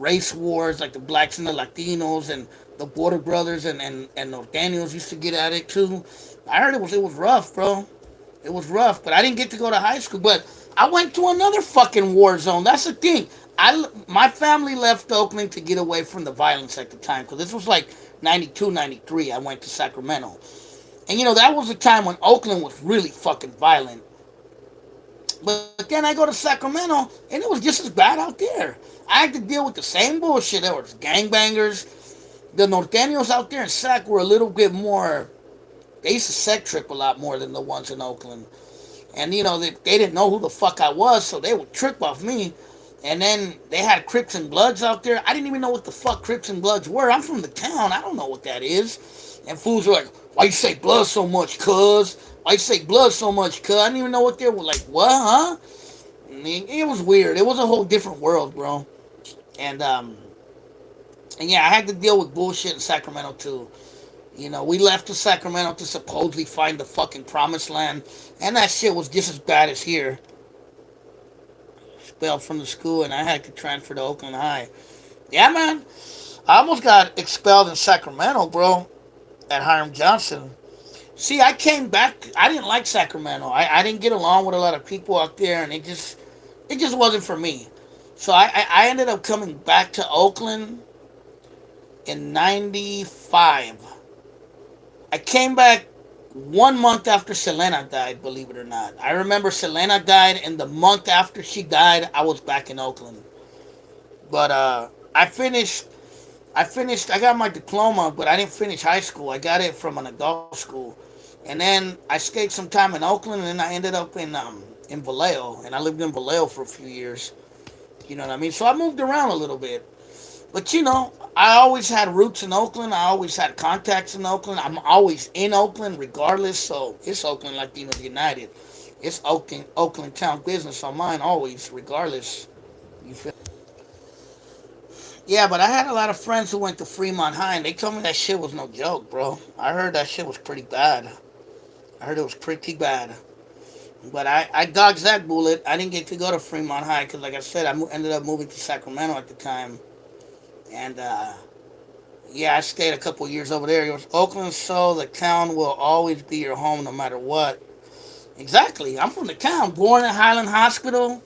race wars, like the blacks and the Latinos and the Border Brothers and Norteños used to get at it too. I heard it was rough, bro. It was rough, but I didn't get to go to high school. But I went to another fucking war zone. That's the thing. My family left Oakland to get away from the violence at the time, because this was like 92, 93. I went to Sacramento. And that was a time when Oakland was really fucking violent. But then I go to Sacramento and it was just as bad out there. I had to deal with the same bullshit. There was gangbangers, The norteños out there in Sac were a little bit more. They used to sex trip a lot more than the ones in Oakland. And they didn't know who the fuck I was, so they would trip off me. And then they had Crips and Bloods out there. I didn't even know what the fuck Crips and Bloods were. I'm from the town. I don't know what that is. And fools were like, "Why you say blood so much, cuz? Why you say blood so much, cuz?" I didn't even know what they were like. What, huh? I mean, it was weird. It was a whole different world, bro. And and yeah, I had to deal with bullshit in Sacramento too. We left to Sacramento to supposedly find the fucking promised land, and that shit was just as bad as here. Expelled from the school, and I had to transfer to Oakland High. Yeah, man. I almost got expelled in Sacramento, bro, at Hiram Johnson. See, I came back. I didn't like Sacramento. I didn't get along with a lot of people out there, and it just wasn't for me. So I ended up coming back to Oakland in '95. I came back 1 month after Selena died, believe it or not. I remember Selena died, and the month after she died, I was back in Oakland. But I got my diploma, but I didn't finish high school. I got it from an adult school. And then I stayed some time in Oakland, and then I ended up in Vallejo, and I lived in Vallejo for a few years. You know what I mean? So I moved around a little bit. But I always had roots in Oakland. I always had contacts in Oakland. I'm always in Oakland, regardless. So it's Oakland Latinos United. It's Oakland town business on mine, always, regardless. You feel? Yeah, but I had a lot of friends who went to Fremont High, and they told me that shit was no joke, bro. I heard that shit was pretty bad. I heard it was pretty bad. But I dodged that bullet. I didn't get to go to Fremont High because, like I said, ended up moving to Sacramento at the time. And yeah, I stayed a couple years over there. It was Oakland, so the town will always be your home no matter what. Exactly. I'm from the town, born at Highland Hospital.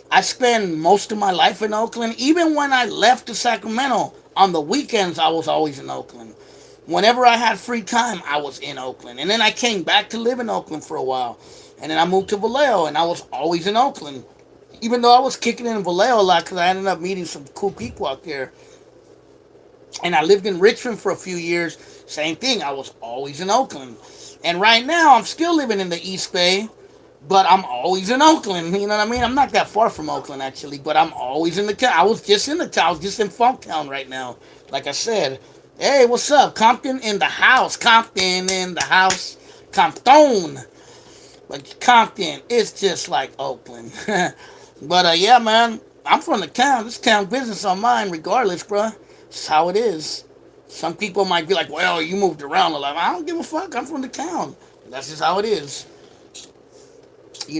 I spent most of my life in Oakland. Even when I left to Sacramento, on the weekends, I was always in Oakland. Whenever I had free time, I was in Oakland. And then I came back to live in Oakland for a while. And then I moved to Vallejo, and I was always in Oakland. Even though I was kicking in Vallejo a lot because I ended up meeting some cool people out there. And I lived in Richmond for a few years. Same thing. I was always in Oakland. And right now, I'm still living in the East Bay, but I'm always in Oakland. You know what I mean? I'm not that far from Oakland, actually, but I'm always in the town. I was just in the town. I was just in Funktown right now. Like I said, hey, what's up? Compton in the house. Compton in the house. Compton. But Compton, it's just like Oakland. But yeah, man, I'm from the town. This town business on mine, regardless, bro. It's how it is. Some people might be like, well, you moved around a lot. I don't give a fuck. I'm from the town. That's just how it is.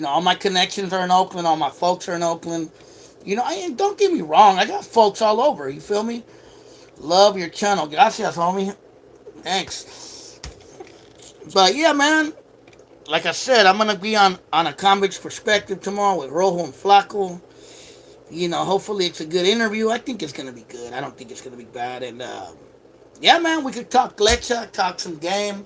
All my connections are in Oakland. All my folks are in Oakland. Don't get me wrong. I got folks all over. You feel me? Love your channel. Gracias, homie. Thanks. But yeah, man. Like I said, I'm going to be on a convict's perspective tomorrow with Rojo and Flaco. Hopefully it's a good interview. I think it's going to be good. I don't think it's going to be bad. And yeah, man, we could talk lecha, talk some game,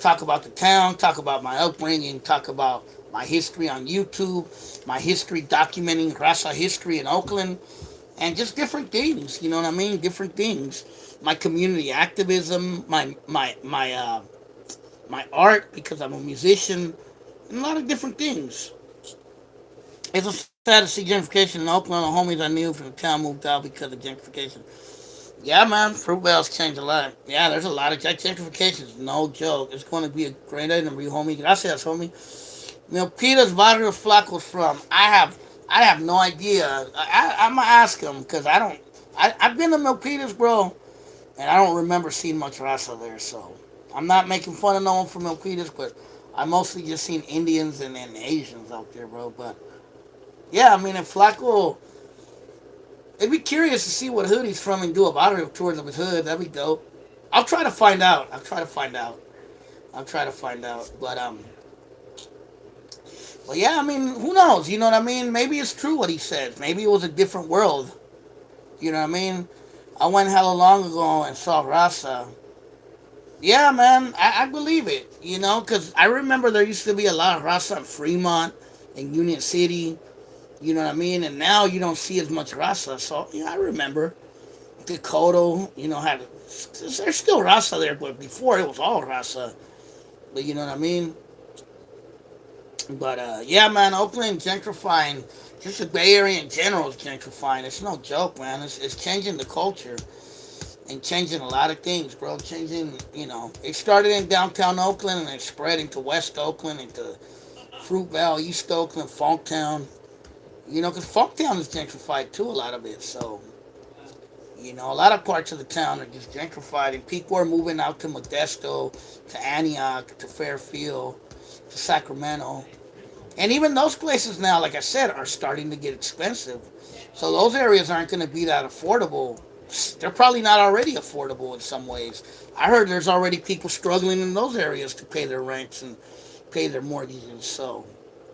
talk about the town, talk about my upbringing, talk about my history on YouTube, my history documenting Raza history in Oakland, and just different things. You know what I mean? Different things. My community activism, my art because I'm a musician, and a lot of different things. It's a sad to see gentrification in Oakland. The homies I knew from the town moved out because of gentrification. Yeah, man, Fruitvale's changed a lot. Yeah, there's a lot of gentrification. It's no joke. It's going to be a great interview, homie. Gracias, homie. Peter's Barrio Flacco's from. I have no idea. I'm gonna ask him because I don't. I've been to Milpitas, bro, and I don't remember seeing much raza there. So I'm not making fun of no one from Milpitas, but I mostly just seen Indians and Asians out there, bro. But yeah, I mean, if Flacco, it'd be curious to see what hood he's from and do a barrio tours of his hood. That'd be dope. I'll try to find out. But yeah, I mean, who knows? You know what I mean? Maybe it's true what he says. Maybe it was a different world. You know what I mean? I went hella long ago and saw Rasa. Yeah, man, I believe it. Because I remember there used to be a lot of Rasa in Fremont and Union City. You know what I mean? And now you don't see as much Rasa. So, yeah, I remember. Dakota, had there's still Raza there, but before it was all Raza. But you know what I mean. But yeah, man, Oakland gentrifying. Just the Bay Area in general is gentrifying. It's no joke, man. It's changing the culture and changing a lot of things, bro. Changing, it started in downtown Oakland and it spread into West Oakland, into Fruitvale, East Oakland, Funktown. Because Funktown is gentrified too, a lot of it. So, a lot of parts of the town are just gentrified, and people are moving out to Modesto, to Antioch, to Fairfield, to Sacramento. And even those places now, like I said, are starting to get expensive. So those areas aren't going to be that affordable. They're probably not already affordable in some ways. I heard there's already people struggling in those areas to pay their rents and pay their mortgages. So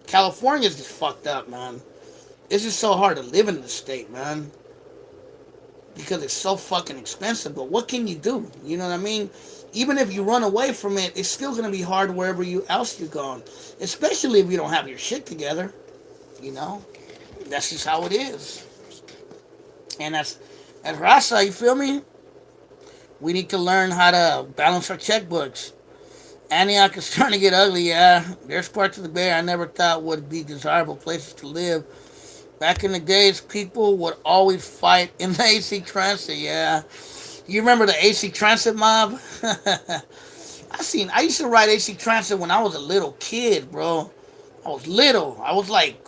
California's just fucked up, man. It's just so hard to live in the state, man, because it's so fucking expensive. But what can you do? You know what I mean? Even if you run away from it, it's still gonna be hard wherever else you're going, especially if you don't have your shit together. You know, that's just how it is. And as Rasa, you feel me? We need to learn how to balance our checkbooks. Antioch is starting to get ugly. Yeah, there's parts of the Bay I never thought would be desirable places to live. Back in the days, people would always fight in the AC Transit. Yeah, you remember the AC Transit mob? I used to ride AC Transit when I was a little kid, bro. I was little. I was like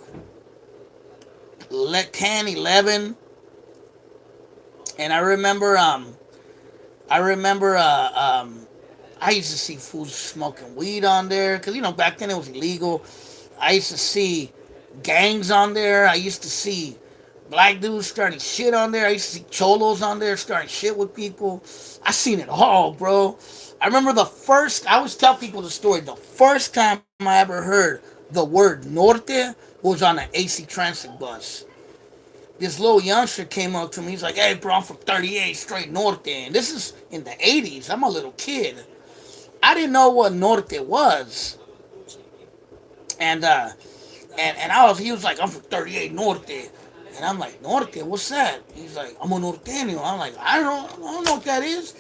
10, 11. And I used to see fools smoking weed on there. Because, back then it was illegal. I used to see gangs on there. I used to see black dudes starting shit on there. I used to see cholos on there starting shit with people. I seen it all, bro. I remember I always tell people the story. The first time I ever heard the word norte was on an AC Transit bus. This little youngster came up to me. He's like, "Hey, bro, I'm from 38 straight norte." And this is in the 80s. I'm a little kid. I didn't know what norte was. And he was like, "I'm from 38 norte." And I'm like, "Norte, what's that?" He's like, "I'm a norteño." I'm like, I don't know what that is.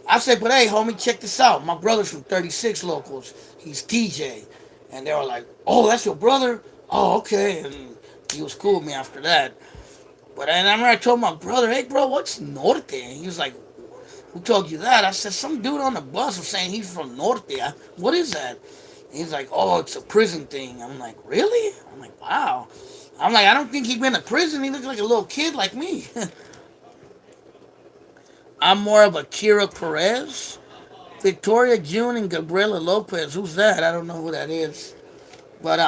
I said, "But hey, homie, check this out. My brother's from 36 locals. He's TJ." And they were like, "Oh, that's your brother? Oh, okay." And he was cool with me after that. But I remember I told my brother, "Hey, bro, what's Norte?" And he was like, "Who told you that?" I said, "Some dude on the bus was saying he's from Norte. What is that?" And he's like, "Oh, it's a prison thing." I'm like, "Really?" I'm like, "Wow." I'm like, "I don't think he's been to prison. He looks like a little kid like me." I'm more of a Kira Perez. Victoria June and Gabriela Lopez. Who's that? I don't know who that is. But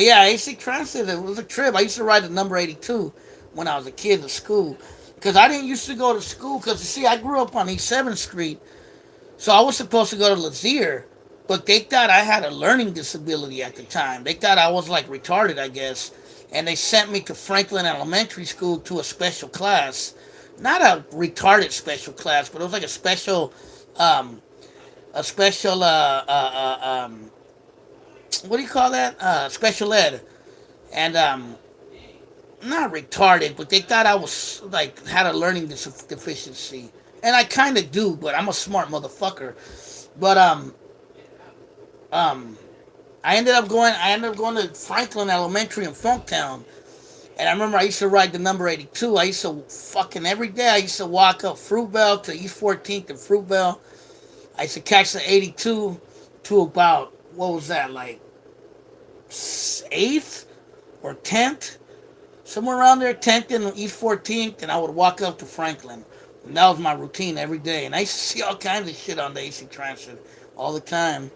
yeah, AC Transit, it was a trip. I used to ride the number 82 when I was a kid at school. Because I didn't used to go to school. Because, you see, I grew up on East 7th Street. So I was supposed to go to Lazier. But they thought I had a learning disability at the time. They thought I was like retarded, I guess. And they sent me to Franklin Elementary School to a special class. Not a retarded special class, but it was like um, a special, what do you call that? Special ed. And not retarded, but they thought I was like had a learning deficiency, and I kind of do, but I'm a smart motherfucker. But um, I ended up going to Franklin Elementary in Funktown, and I remember I used to ride the number 82. I used to fucking every day. I used to walk up Fruitvale to East 14th and Fruitvale. I used to catch the 82 to about what was that like 8th or 10th, somewhere around there, 10th and East 14th, and I would walk up to Franklin. And that was my routine every day. And I used to see all kinds of shit on the AC Transit all the time.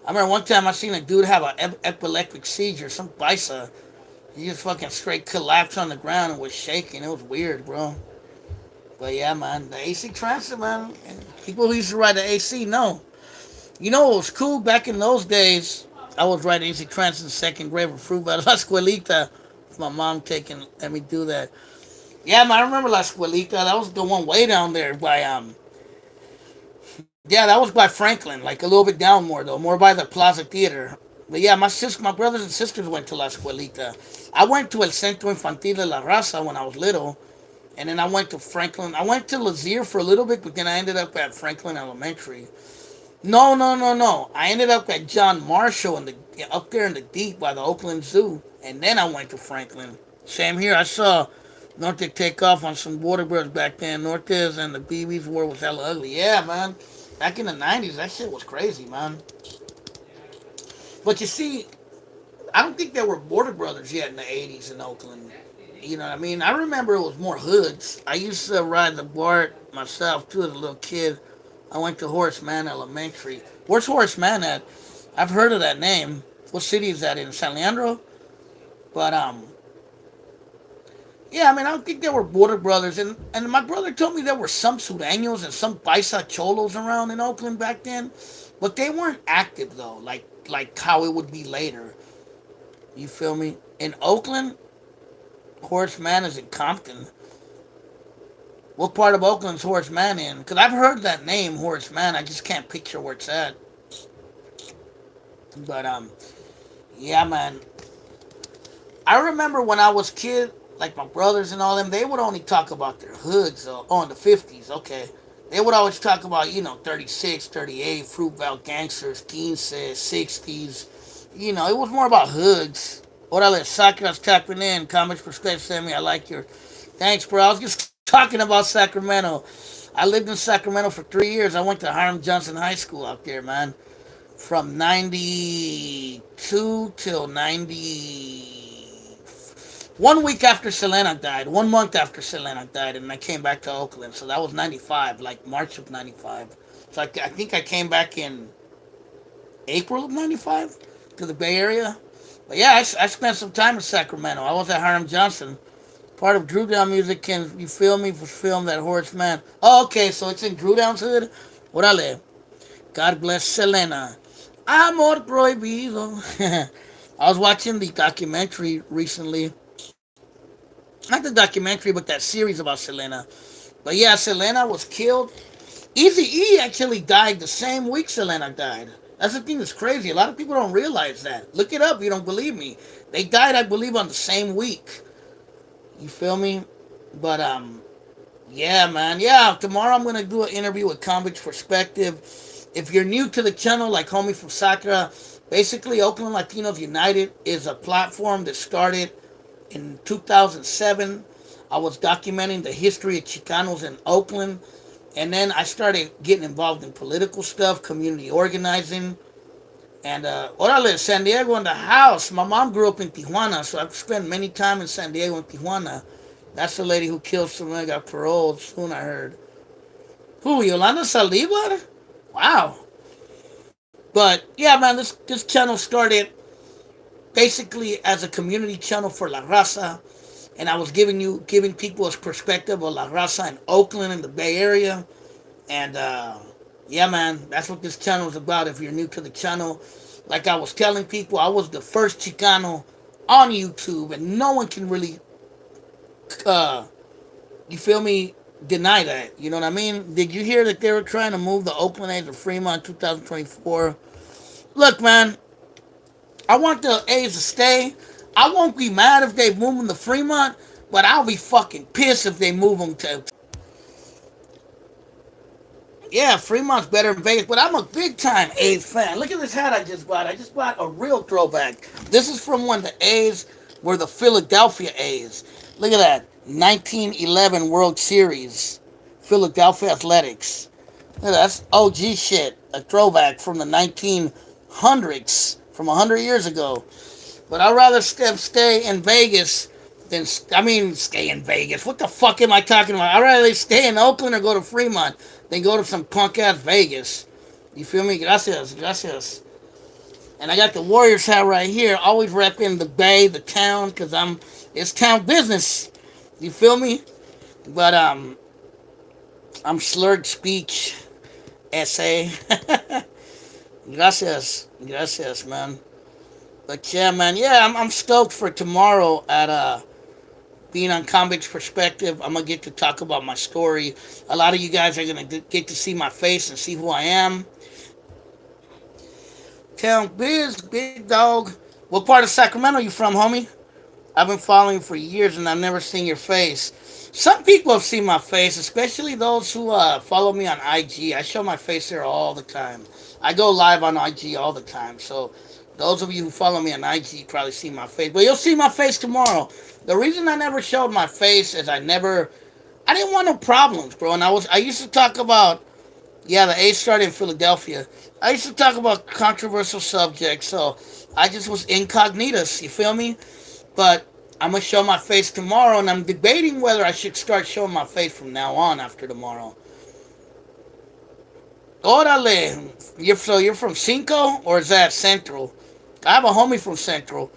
I remember one time I seen a dude have an epileptic seizure, some bicep. He just fucking straight collapsed on the ground and was shaking. It was weird, bro. But yeah, man, the AC Transit, man. People who used to ride the AC know. You know what was cool back in those days? I was riding AC Transit in second grade with Fruitvale La Escuelita. My mom taking let me do that. Yeah, man, I remember La Escuelita. That was the one way down there by yeah, that was by Franklin, like a little bit down more though, more by the Plaza Theater. But yeah, my brothers and sisters went to La Escuelita. I went to El Centro Infantil de la Raza when I was little, and then I went to Franklin. I went to Lazier for a little bit, but then I ended up at Franklin Elementary. No, no, no, no. I ended up at John Marshall in the up there in the deep by the Oakland Zoo, and then I went to Franklin. Same here. I saw Norte take off on some water birds back then. Nortes and the BB's war was hella ugly. Yeah, man. Back in the '90s, that shit was crazy, man. But you see, I don't think there were border brothers yet in the '80s in Oakland. You know what I mean? I remember it was more hoods. I used to ride the BART myself too as a little kid. I went to Horace Mann Elementary. Where's Horace Mann at? I've heard of that name. What city is that in? San Leandro? But yeah, I mean, I don't think there were border brothers, and my brother told me there were some Sureños and some Paisa Cholos around in Oakland back then, but they weren't active though, like how it would be later. You feel me? In Oakland, Horace Mann is in Compton. What part of Oakland's Horace Mann in? Because I've heard that name, Horace Mann. I just can't picture where it's at. But yeah, man. I remember when I was kid, like my brothers and all them, they would only talk about their hoods. Oh, in the 50s, okay. They would always talk about, 36, 38, Fruitvale Gangsters, 15, 60s. It was more about hoods. Orale, Sakura's tapping in. Comments perspective, Sammy. I like your. Thanks, bro. I was just talking about Sacramento. I lived in Sacramento for 3 years. I went to Hiram Johnson High School out there, man. From 92 till 90. 1 week after Selena died, 1 month after Selena died, and I came back to Oakland. So that was 95, like March of 95. So I think I came back in April of 95 to the Bay Area. But yeah, I spent some time in Sacramento. I was at Hiram Johnson. Part of Drew Down Music, Can You Feel Me, was filmed at Horace Mann. Oh, okay, so it's in Drew Down's hood? Orale. God bless Selena. Amor prohibido. I was watching the documentary recently. Not the documentary, but that series about Selena. But yeah, Selena was killed. Easy E actually died the same week Selena died. That's the thing that's crazy. A lot of people don't realize that. Look it up if you don't believe me. They died, I believe, on the same week. You feel me? But yeah, man. Yeah, tomorrow I'm gonna do an interview with Convicts Perspective. If you're new to the channel, like homie from Sakura, basically Oakland Latinos United is a platform that started in 2007. I was documenting the history of Chicanos in Oakland, and then I started getting involved in political stuff, community organizing, and orale, San Diego in the house. My mom grew up in Tijuana, so I've spent many time in San Diego and Tijuana. That's the lady who killed someone, got paroled soon, I heard. Who, Yolanda Salivar? Wow. But yeah, man, this channel started basically as a community channel for La Raza, and I was giving people a perspective of La Raza in Oakland and the Bay Area, and yeah, man, that's what this channel is about. If you're new to the channel, like I was telling people, I was the first Chicano on YouTube, and no one can really, uh, you feel me, deny that. You know what I mean? Did you hear that they were trying to move the Oakland A's to Fremont 2024? Look, man, I want the A's to stay. I won't be mad if they move them to Fremont, but I'll be fucking pissed if they move them to. Yeah, Fremont's better than Vegas, but I'm a big time A's fan. Look at this hat I just bought. I just bought a real throwback. This is from when the A's were the Philadelphia A's. Look at that. 1911 World Series. Philadelphia Athletics. Look at that. That's OG shit. A throwback from the 1900s, from 100 years ago. But I'd rather stay in Vegas than, stay in Vegas. What the fuck am I talking about? I'd rather stay in Oakland or go to Fremont than go to some punk ass Vegas. You feel me? Gracias, gracias. And I got the Warriors hat right here. Always repping the Bay, the town, because it's town business. You feel me? But I'm slurred speech essay. Gracias, gracias, man. But yeah, man, I'm stoked for tomorrow at being on Convicts Perspective. I'm gonna get to talk about my story. A lot of you guys are gonna get to see my face and see who I am. Town Biz, big dog. What part of Sacramento you from, homie? I've been following you for years and I've never seen your face. Some people have seen my face, especially those who follow me on IG. I show my face there all the time. I go live on IG all the time. So those of you who follow me on IG probably see my face. But you'll see my face tomorrow. The reason I never showed my face is I didn't want no problems, bro. And I used to talk about, yeah, the A started in Philadelphia. I used to talk about controversial subjects, so I just was incognitus. You feel me? But I'm gonna show my face tomorrow, and I'm debating whether I should start showing my face from now on after tomorrow. Orale, you're from Cinco or is that Central? I have a homie from Central.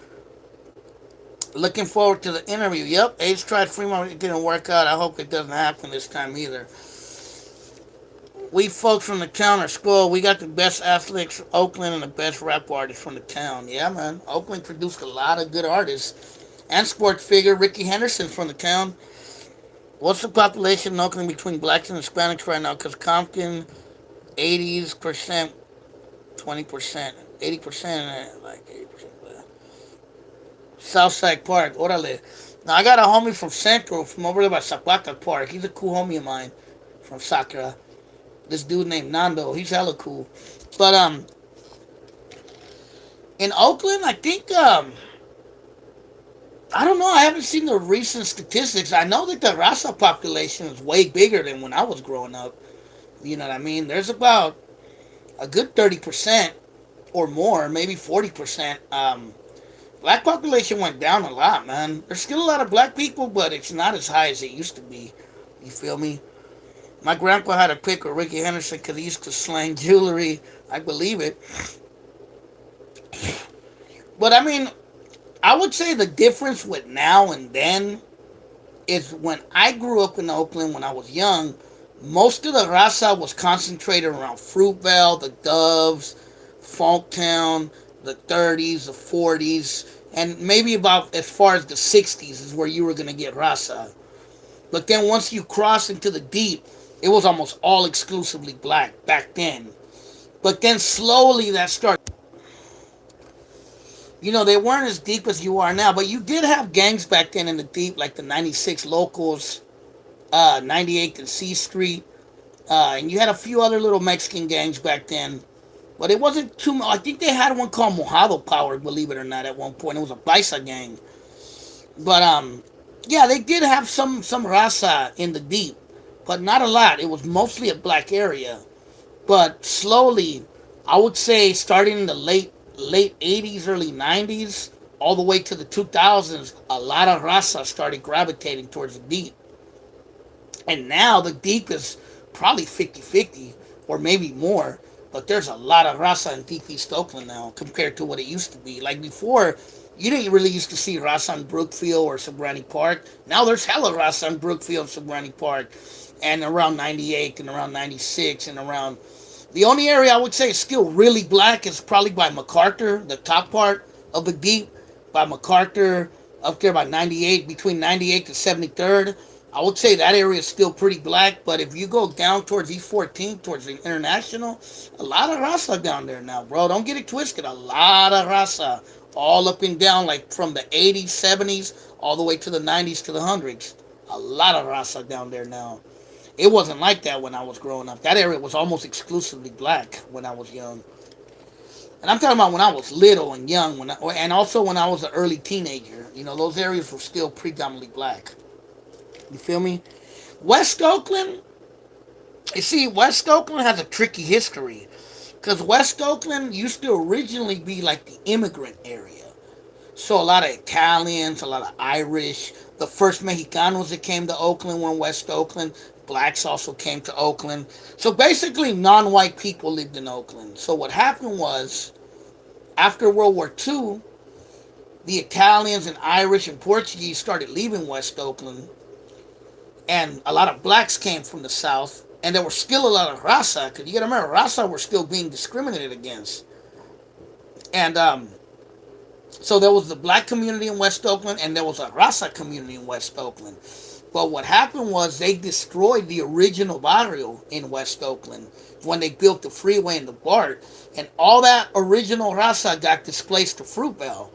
Looking forward to the interview. Yep, Ace tried Fremont. It didn't work out. I hope it doesn't happen this time either. We folks from the town are school. We got the best athletes from Oakland and the best rap artists from the town. Yeah, man. Oakland produced a lot of good artists. And sports figure Ricky Henderson from the town. What's the population in Oakland between blacks and Hispanics right now? Because Compton, 80%, 20%, 80%, like 80%. Southside Park, orale. Now, I got a homie from Central, from over there by Zapata Park. He's a cool homie of mine from Sakura. This dude named Nando. He's hella cool. But, in Oakland, I think, I don't know. I haven't seen the recent statistics. I know that the Rasa population is way bigger than when I was growing up. You know what I mean? There's about a good 30% or more, maybe 40%. Black population went down a lot, man. There's still a lot of black people, but it's not as high as it used to be. You feel me? My grandpa had a pic of Ricky Henderson because he used to slang jewelry. I believe it. But I mean, I would say the difference with now and then is when I grew up in Oakland when I was young, most of the raza was concentrated around Fruitvale, the Doves, Funktown, the 30s, the 40s, and maybe about as far as the 60s is where you were going to get raza. But then once you cross into the deep, it was almost all exclusively black back then. But then slowly that started. You know, they weren't as deep as you are now, but you did have gangs back then in the deep, like the 96 Locals, 98th and C Street, and you had a few other little Mexican gangs back then. But it wasn't too much. I think they had one called Mojado Power, believe it or not, at one point. It was a Baisa gang. But, yeah, they did have some raza in the deep, but not a lot. It was mostly a black area. But slowly, I would say starting in the late 80s, early 90s, all the way to the 2000s, a lot of raza started gravitating towards the deep. And now the deep is probably 50-50 or maybe more. But there's a lot of raza in deep East Oakland now compared to what it used to be. Like before, you didn't really used to see raza in Brookfield or Sobrani Park. Now there's hella raza in Brookfield, Sobrani Park, and around 98 and around 96 and around. The only area I would say is still really black is probably by MacArthur, the top part of the deep, by MacArthur, up there by 98, between 98th and 73rd. I would say that area is still pretty black, but if you go down towards East 14, towards the International, a lot of raza down there now, bro. Don't get it twisted. A lot of raza, all up and down, like from the 80s, 70s, all the way to the 90s to the 100s. A lot of raza down there now. It wasn't like that when I was growing up. That area was almost exclusively black when I was young. And I'm talking about when I was little and young, and also when I was an early teenager. You know, those areas were still predominantly black. You feel me? West Oakland, you see, West Oakland has a tricky history. Because West Oakland used to originally be like the immigrant area. So a lot of Italians, a lot of Irish. The first Mexicanos that came to Oakland were in West Oakland. Blacks also came to Oakland. So basically, non-white people lived in Oakland. So what happened was, after World War II, the Italians and Irish and Portuguese started leaving West Oakland. And a lot of blacks came from the South. And there were still a lot of raza. Because you got to remember, raza were still being discriminated against. And so there was the black community in West Oakland, and there was a raza community in West Oakland. But what happened was they destroyed the original barrio in West Oakland when they built the freeway and the BART, and all that original raza got displaced to Fruitvale.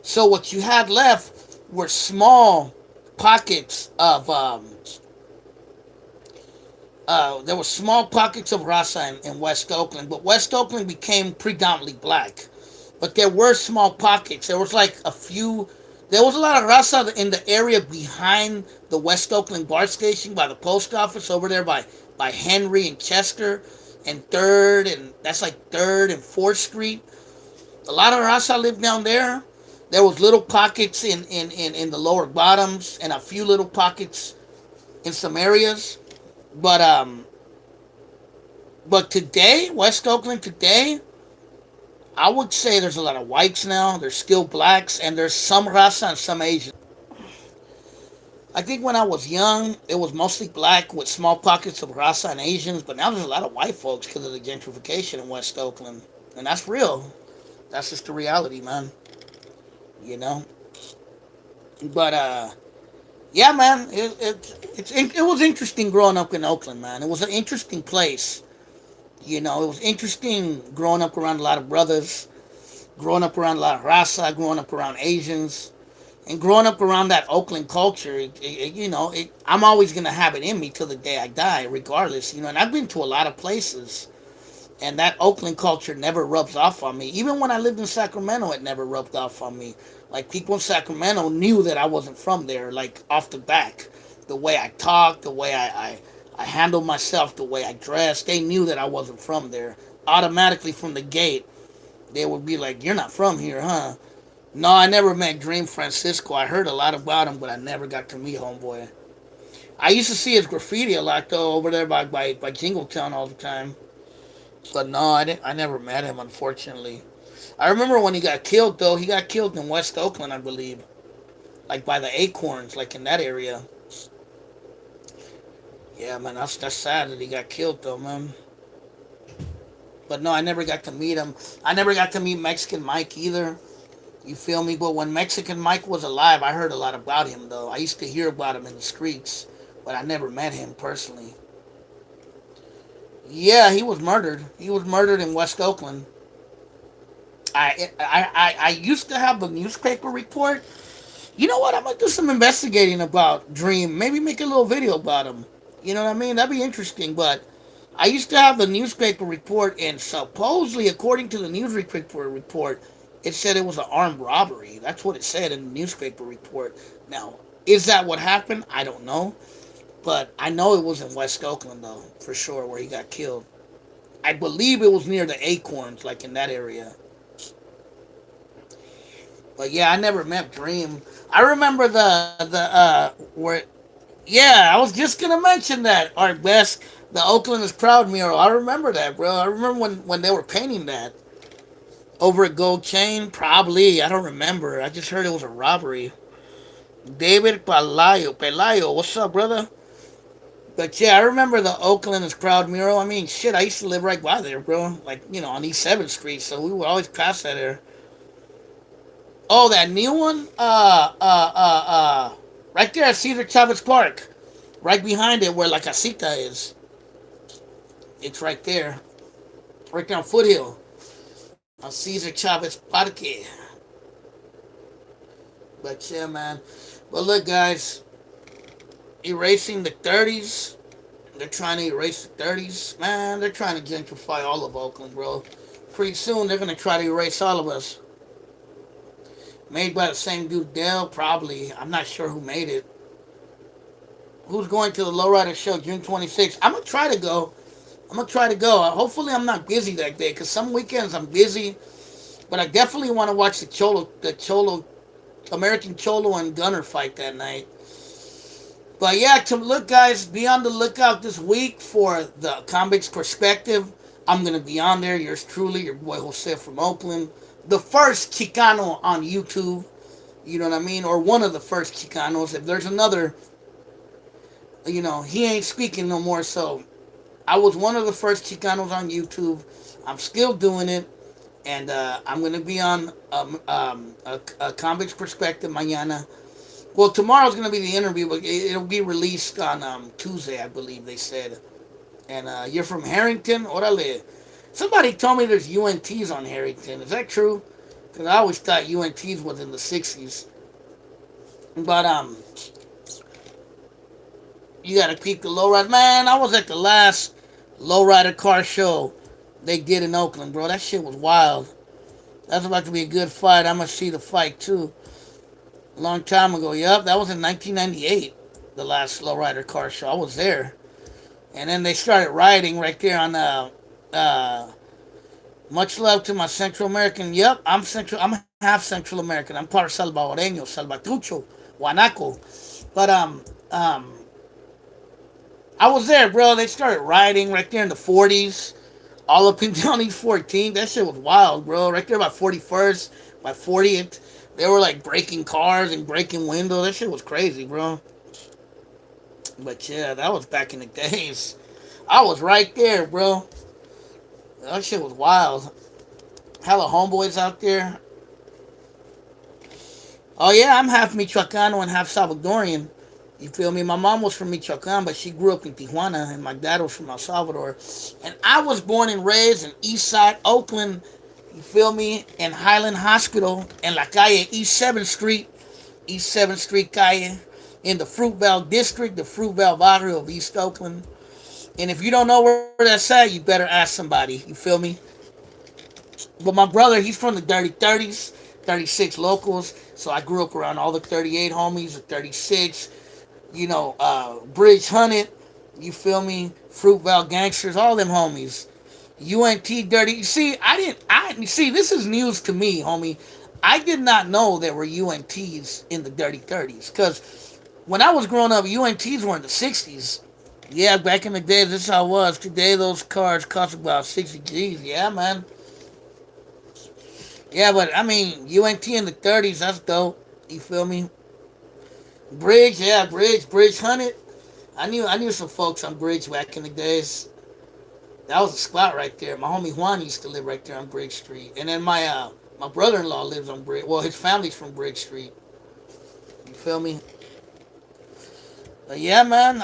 So what you had left were small pockets of there were small pockets of raza in West Oakland, but West Oakland became predominantly black. But there were small pockets. There was like a few. There was a lot of raza in the area behind the West Oakland BART station by the post office over there by Henry and Chester and Third, and that's like Third and Fourth Street. A lot of raza lived down there. There was little pockets in the lower bottoms and a few little pockets in some areas. But but today, West Oakland today, I would say there's a lot of whites now. There's still blacks, and there's some raza and some Asians. I think when I was young, it was mostly black with small pockets of raza and Asians, but now there's a lot of white folks because of the gentrification in West Oakland, and that's real. That's just the reality, man. You know. But yeah, man, it was interesting growing up in Oakland, man. It was an interesting place. You know, it was interesting growing up around a lot of brothers, growing up around a lot of raza, growing up around Asians, and growing up around that Oakland culture. I'm always gonna have it in me till the day I die, regardless. And I've been to a lot of places, and that Oakland culture never rubs off on me. Even when I lived in Sacramento, it never rubbed off on me. Like people in Sacramento knew that I wasn't from there, like off the back. The way I talked, the way I handled myself, the way I dressed, they knew that I wasn't from there. Automatically from the gate, they would be like, "You're not from here, huh?" No, I never met Dream Francisco. I heard a lot about him, but I never got to meet homeboy. I used to see his graffiti a lot though over there by Jingletown all the time. But no, I never met him, unfortunately. I remember when he got killed, though. He got killed in West Oakland, I believe. Like by the Acorns, like in that area. Yeah, man, that's sad that he got killed, though, man. But no, I never got to meet him. I never got to meet Mexican Mike either. You feel me? But when Mexican Mike was alive, I heard a lot about him, though. I used to hear about him in the streets, but I never met him personally. Yeah, he was murdered. He was murdered in West Oakland. I used to have the newspaper report. You know what? I'm gonna do some investigating about Dream. Maybe make a little video about him. You know what I mean? That'd be interesting. But I used to have the newspaper report, and supposedly, according to the newspaper report, it said it was an armed robbery. That's what it said in the newspaper report. Now, is that what happened? I don't know. But I know it was in West Oakland, though, for sure, where he got killed. I believe it was near the Acorns, like in that area. But yeah, I never met Dream. I remember the where. Yeah, I was just gonna mention that Art Best, the Oakland is Proud mural. I remember that, bro. I remember when they were painting that over at Gold Chain. Probably, I don't remember. I just heard it was a robbery. David Pelayo, what's up, brother? But yeah, I remember the Oakland is Proud mural. I mean, shit, I used to live right by there, bro. Like on East Seventh Street, so we would always pass that there. Oh, that new one? Right there at Cesar Chavez Park. Right behind it where La Casita is. It's right there. Right there on Foothill. On Cesar Chavez Parque. But yeah, man. But look, guys. Erasing the 30s. They're trying to erase the 30s. Man, they're trying to gentrify all of Oakland, bro. Pretty soon, they're going to try to erase all of us. Made by the same dude, Dell, probably. I'm not sure who made it. Who's going to the Lowrider Show June 26th? I'm going to try to go. Hopefully I'm not busy that day, because some weekends I'm busy. But I definitely want to watch American Cholo and Gunner fight that night. But yeah, to look, guys, be on the lookout this week for the Convicts Perspective. I'm going to be on there. Yours truly, your boy Jose from Oakland. The first Chicano on YouTube. You know what I mean? Or one of the first Chicanos. If there's another, he ain't speaking no more. So I was one of the first Chicanos on YouTube. I'm still doing it. And I'm going to be on a Convicts Perspective mañana. Well, tomorrow's gonna be the interview, but it'll be released on Tuesday, I believe they said. And you're from Harrington, orale. Somebody told me there's UNTs on Harrington. Is that true? Because I always thought UNTs was in the '60s. But you gotta keep the lowrider. Man, I was at the last lowrider car show they did in Oakland, bro. That shit was wild. That's about to be a good fight. I'm gonna see the fight too. A long time ago. Yup, that was in 1998. The last lowrider car show. I was there, and then they started riding right there on much love to my Central American. Yep, I'm Central. I'm half Central American. I'm part Salvadoreño, Salvatrucho, Guanaco. But I was there, bro. They started riding right there in the 40s, all up and down East 14. That shit was wild, bro. Right there by 41st, by 40th, they were like breaking cars and breaking windows. That shit was crazy, bro. But yeah, that was back in the days. I was right there, bro. That shit was wild. Hella homeboys out there. Oh yeah, I'm half Michoacano and half Salvadorian. You feel me? My mom was from Michoacan, but she grew up in Tijuana, and my dad was from El Salvador. And I was born and raised in East Side Oakland. You feel me? In Highland Hospital, in La Calle, East 7th Street, East 7th Street Calle, in the Fruitvale District, the Fruitvale Barrio of East Oakland. And if you don't know where that's at, you better ask somebody. You feel me? But my brother, he's from the dirty 30s, 36 locals. So I grew up around all the 38 homies, the 36, Bridge Hunted, you feel me? Fruitvale Gangsters, all them homies. UNT Dirty. You see, this is news to me, homie. I did not know there were UNTs in the Dirty 30s. Because when I was growing up, UNTs were in the 60s. Yeah, back in the day, this is how it was. Today, those cars cost about 60 G's. Yeah, man. Yeah, but I mean, UNT in the 30s, that's dope. You feel me? Bridge, yeah, Bridge Hunted. I knew some folks on Bridge back in the days. That was a spot right there. My homie Juan used to live right there on Bridge Street, and then my brother-in-law lives on Bridge. Well, his family's from Bridge Street. You feel me? But yeah, man,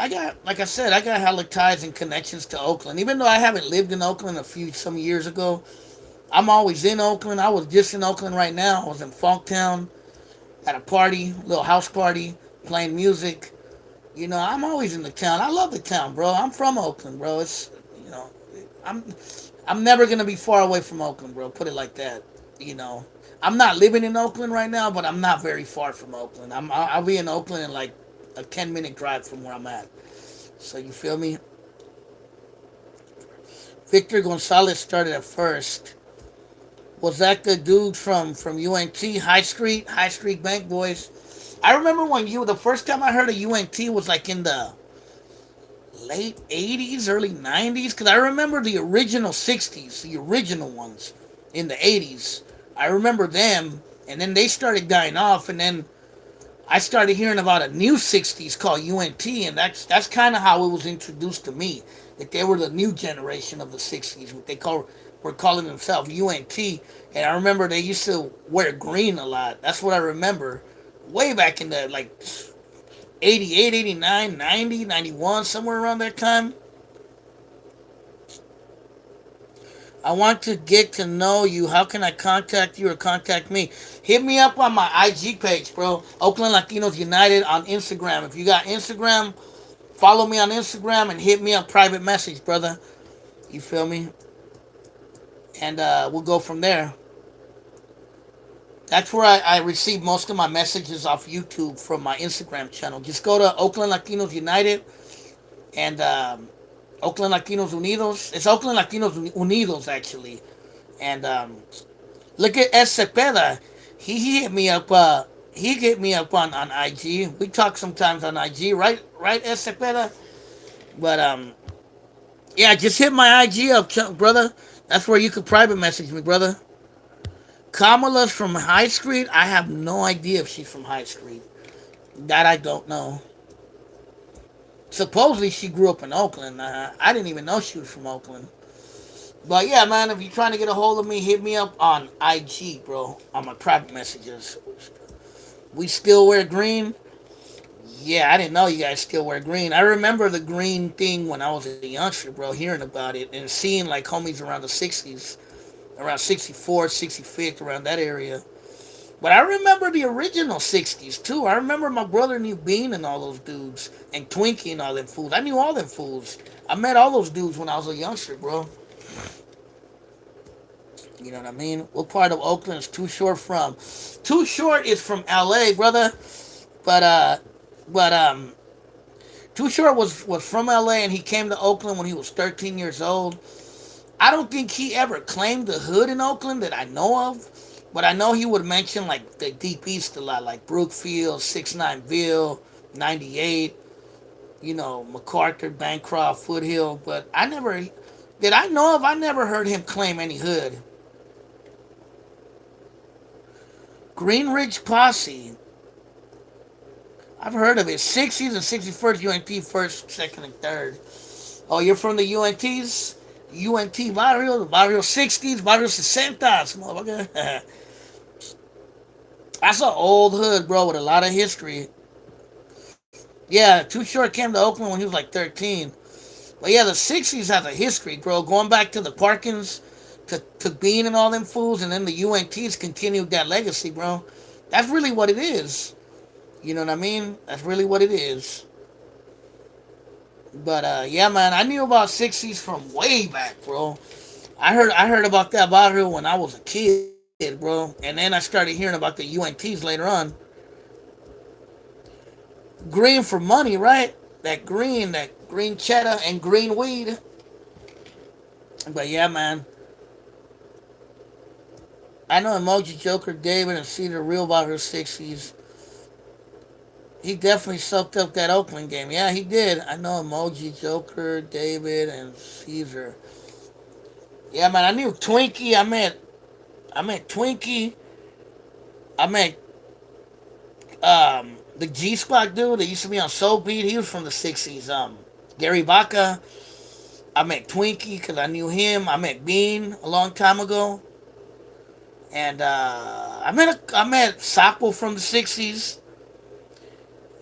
like I said, I got hella ties and connections to Oakland. Even though I haven't lived in Oakland some years ago, I'm always in Oakland. I was just in Oakland right now. I was in Funktown at a party, little house party, playing music. I'm always in the town. I love the town, bro. I'm from Oakland, bro. You know, I'm I'm never gonna be far away from Oakland, bro. Put it like that. You know, I'm not living in Oakland right now, but I'm not very far from Oakland. I'll be in Oakland in like a 10-minute drive from where I'm at. So you feel me? Victor Gonzalez started at first. Was that the dude from UNT High Street Bank Boys? I remember when the first time I heard of UNT was like in the late '80s, early '90s, because I remember the original '60s, the original ones in the '80s. I remember them, and then they started dying off, and then I started hearing about a new '60s called UNT, and that's kind of how it was introduced to me. That they were the new generation of the '60s. What they were calling themselves UNT, and I remember they used to wear green a lot. That's what I remember, way back in the like 88, 89, 90, 91, somewhere around that time. I want to get to know you. How can I contact you or contact me? Hit me up on my IG page, bro. Oakland Latinos United on Instagram. If you got Instagram, follow me on Instagram and hit me up private message, brother. You feel me? And we'll go from there. That's where I receive most of my messages off YouTube from my Instagram channel. Just go to Oakland Latinos United and Oakland Latinos Unidos. It's Oakland Latinos Unidos, actually. And look at S. Cepeda. He hit me up. He hit me up on IG. We talk sometimes on IG, right? Right, S. Cepeda? But yeah, just hit my IG up, brother. That's where you could private message me, brother. Kamala's from High Street. I have no idea if she's from High Street. That I don't know. Supposedly she grew up in Oakland. I didn't even know she was from Oakland. But yeah, man, if you're trying to get a hold of me, hit me up on IG, bro, on my private messages. We still wear green. Yeah, I didn't know you guys still wear green. I remember the green thing when I was a youngster, bro, hearing about it and seeing like homies around the 60s, around 64th, 65th, around that area. But I remember the original 60s too. I remember my brother knew Bean and all those dudes, and Twinkie and all them fools. I knew all them fools. I met all those dudes when I was a youngster, bro. You know what I mean? What part of Oakland is Too Short from? Too Short is from LA, brother. But but Too Short was from LA and he came to Oakland when he was 13 years old. I don't think he ever claimed the hood in Oakland that I know of, but I know he would mention like the Deep East a lot, like Brookfield, 69ville, 98, MacArthur, Bancroft, Foothill. But I never, that I know of, I never heard him claim any hood. Green Ridge Posse, I've heard of it. 60s and 61st UNT, first, second, and third. Oh, you're from the UNTs? UNT Barrio, the Barrio 60s, Barrio 60s, motherfucker. That's an old hood, bro, with a lot of history. Yeah, Too Short came to Oakland when he was like 13. But yeah, the 60s has a history, bro. Going back to the Parkins, to Bean and all them fools, and then the UNTs continued that legacy, bro. That's really what it is. You know what I mean? That's really what it is. But yeah, man, I knew about 60s from way back, bro. I heard about that barrio when I was a kid, bro. And then I started hearing about the UNTs later on. Green for money, right? That green cheddar and green weed. But yeah, man, I know Emoji Joker, David, and Cedar real about her 60s. He definitely soaked up that Oakland game. Yeah, he did. I know Emoji Joker, David, and Caesar. Yeah, man, I knew Twinkie. I met Twinkie. I met the G Spot dude that used to be on Soul Beat. He was from the 60s. Gary Baca. I met Twinkie because I knew him. I met Bean a long time ago. And I met Sapo from the 60s.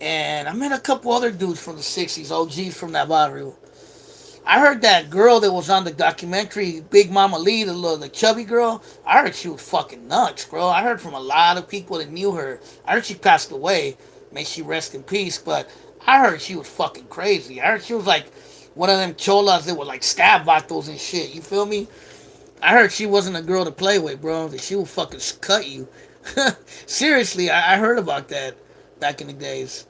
And I met a couple other dudes from the 60s, OGs from that barrio. I heard that girl that was on the documentary, Big Mama Lee, the chubby girl. I heard she was fucking nuts, bro. I heard from a lot of people that knew her. I heard she passed away. May she rest in peace. But I heard she was fucking crazy. I heard she was like one of them cholas that would like stab vatos and shit. You feel me? I heard she wasn't a girl to play with, bro. That she would fucking cut you. Seriously, I heard about that back in the days.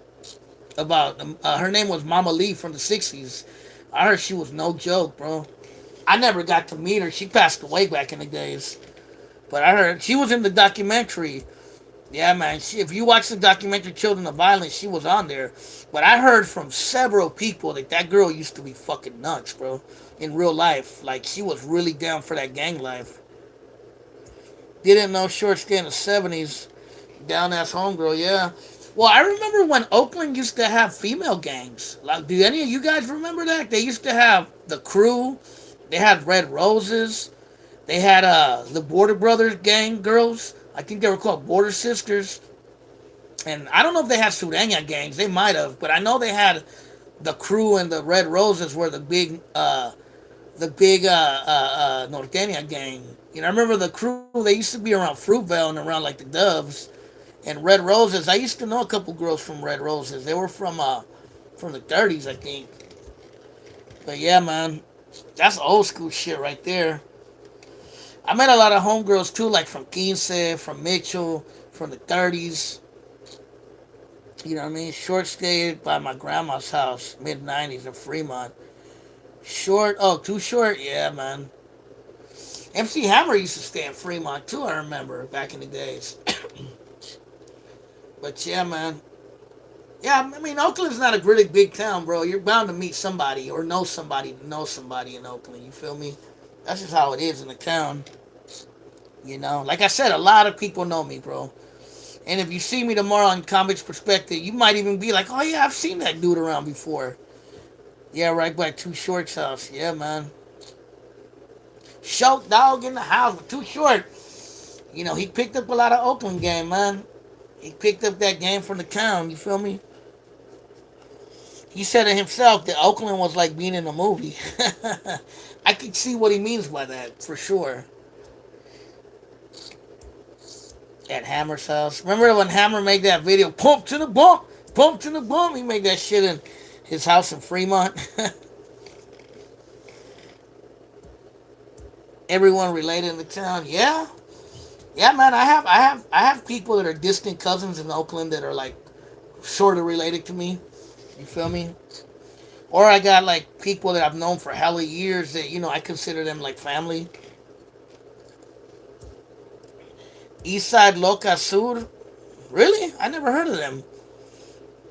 About her name was Mama Lee from the 60s. I heard she was no joke, bro. I never got to meet her. She passed away back in the days. But I heard she was in the documentary. Yeah, man. If you watch the documentary Children of Violence, she was on there. But I heard from several people that that girl used to be fucking nuts, bro. In real life. Like, she was really down for that gang life. Didn't know short stay in the 70s. Down ass homegirl, yeah. Well, I remember when Oakland used to have female gangs. Like, do any of you guys remember that? They used to have the Crew. They had Red Roses. They had the Border Brothers gang girls. I think they were called Border Sisters. And I don't know if they had Sudania gangs. They might have, but I know they had the Crew and the Red Roses were the big Norteña gang. You know, I remember the Crew. They used to be around Fruitvale and around like the Doves. And Red Roses, I used to know a couple girls from Red Roses. They were from the 30s, I think. But yeah, man, that's old school shit right there. I met a lot of homegirls too, like from Quince, from Mitchell, from the 30s. You know what I mean? Short stayed by my grandma's house, mid 90s in Fremont. Short, oh, Too Short, yeah, man. MC Hammer used to stay in Fremont too, I remember, back in the days. But yeah, man. Yeah, I mean, Oakland's not a really big town, bro. You're bound to meet somebody or know somebody in Oakland. You feel me? That's just how it is in the town. You know, like I said, a lot of people know me, bro. And if you see me tomorrow on Comics Perspective, you might even be like, oh yeah, I've seen that dude around before. Yeah, right by Too Short's house. Yeah, man. Shout dog in the house with Too Short. You know, he picked up a lot of Oakland game, man. He picked up that game from the town. You feel me? He said it himself that Oakland was like being in a movie. I could see what he means by that for sure. At Hammer's house. Remember when Hammer made that video? Pump to the bump, pump to the bump. He made that shit in his house in Fremont. Everyone related in the town. Yeah, yeah, man. I have people that are distant cousins in Oakland that are like sort of related to me. You feel me? Or I got like people that I've known for hella years that I consider them like family. Eastside Loca Sur. Really? I never heard of them.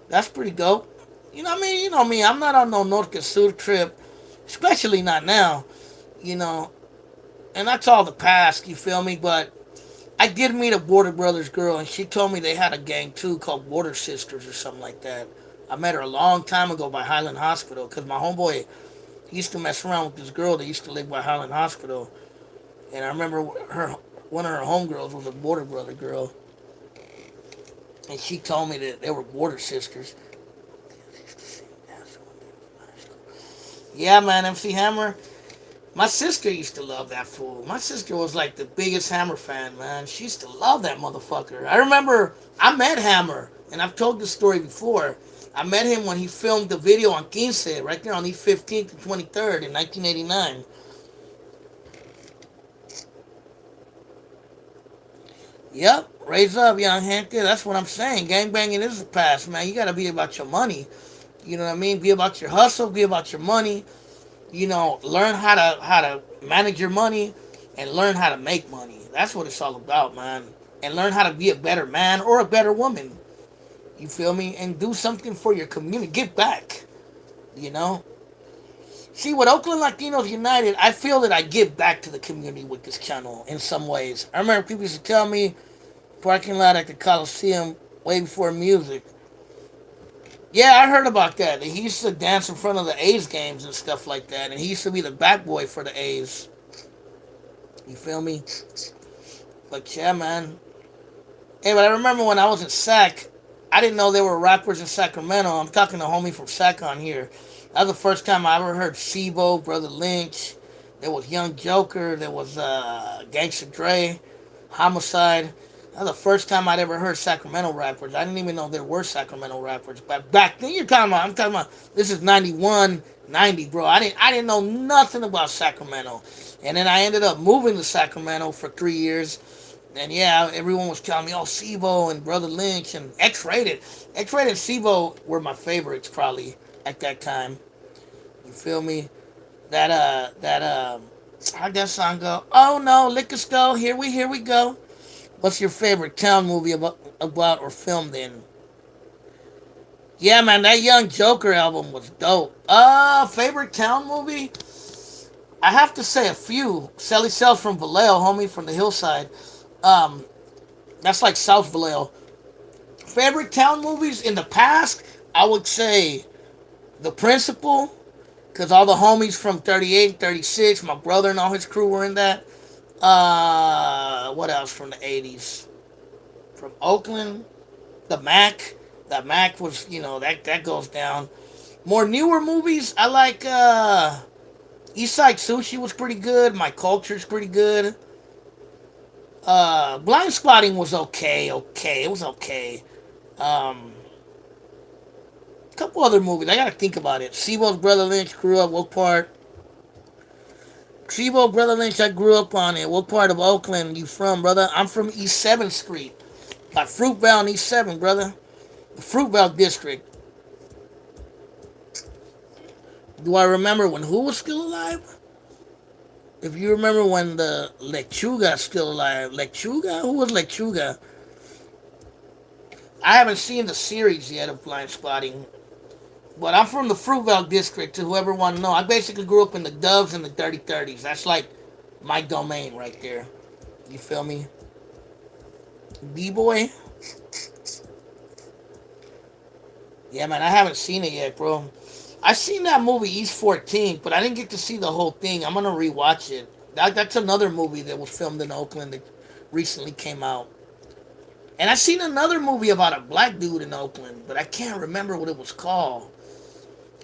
That's pretty dope. You know what I mean? You know me. I'm not on no Norte Sur trip, especially not now. You know, and that's all the past. You feel me? But I did meet a Border Brothers girl, and she told me they had a gang too called Border Sisters or something like that. I met her a long time ago by Highland Hospital because my homeboy he used to mess around with this girl that used to live by Highland Hospital, and I remember her one of her homegirls was a Border Brother girl, and she told me that they were Border Sisters. Yeah, man, MC Hammer. My sister used to love that fool. My sister was like the biggest Hammer fan, man. She used to love that motherfucker. I remember I met Hammer, and I've told this story before. I met him when he filmed the video on Quince, right there on East 15th and 23rd in 1989. Yep, raise up, young Hanka. That's what I'm saying. Gangbanging is the past, man. You gotta be about your money. You know what I mean? Be about your hustle, be about your money. Learn how to manage your money and learn how to make money. That's what it's all about, man. And learn how to be a better man or a better woman. You feel me? And do something for your community. Give back. You know? See, with Oakland Latinos United, I feel that I give back to the community with this channel in some ways. I remember people used to tell me, parking lot at the Coliseum, way before music. Yeah, I heard about that. He used to dance in front of the A's games and stuff like that. And he used to be the back boy for the A's. You feel me? But yeah, man. Hey, but I remember when I was in Sac, I didn't know there were rappers in Sacramento. I'm talking to a homie from Sac on here. That was the first time I ever heard Sibo, Brother Lynch. There was Young Joker. There was Gangsta Dre, Homicide. That was the first time I'd ever heard Sacramento rappers. I didn't even know there were Sacramento rappers. But back then, I'm talking about, this is 91, 90, bro. I didn't know nothing about Sacramento. And then I ended up moving to Sacramento for 3 years. And yeah, everyone was telling me, oh, Sibo and Brother Lynch and X-Rated. X-Rated and Sibo were my favorites probably at that time. You feel me? How'd that song go? Oh no, liquor store, here we go. What's your favorite town movie about or film then? Yeah, man, that Young Joker album was dope. Favorite town movie? I have to say a few. Sally Sells from Vallejo, homie, from the hillside. Um, that's like South Vallejo. Favorite town movies in the past? I would say The Principal, because all the homies from 38 and 36, my brother and all his crew were in that. What else from the 80s? From Oakland, the Mac. The Mac was, that goes down. More newer movies, I like East Side Sushi was pretty good. My Culture's pretty good. Blind Spotting was okay. It was okay. Um, a couple other movies. I gotta think about it. Sibo's Brother Lynch grew up. What part? Sibo Brother Lynch, I grew up on it. What part of Oakland you from, brother? I'm from East 7th Street. Like Fruitvale and East 7, brother. The Fruitvale district. Do I remember when who was still alive? If you remember when the Lechuga still alive. Lechuga? Who was Lechuga? I haven't seen the series yet of Blind Spotting. But I'm from the Fruitvale district, to whoever want to know. I basically grew up in the Doves and the Dirty 30s. That's like my domain right there. You feel me? B-Boy? Yeah, man, I haven't seen it yet, bro. I seen that movie East 14th, but I didn't get to see the whole thing. I'm gonna rewatch it. That's another movie that was filmed in Oakland that recently came out. And I seen another movie about a black dude in Oakland, but I can't remember what it was called.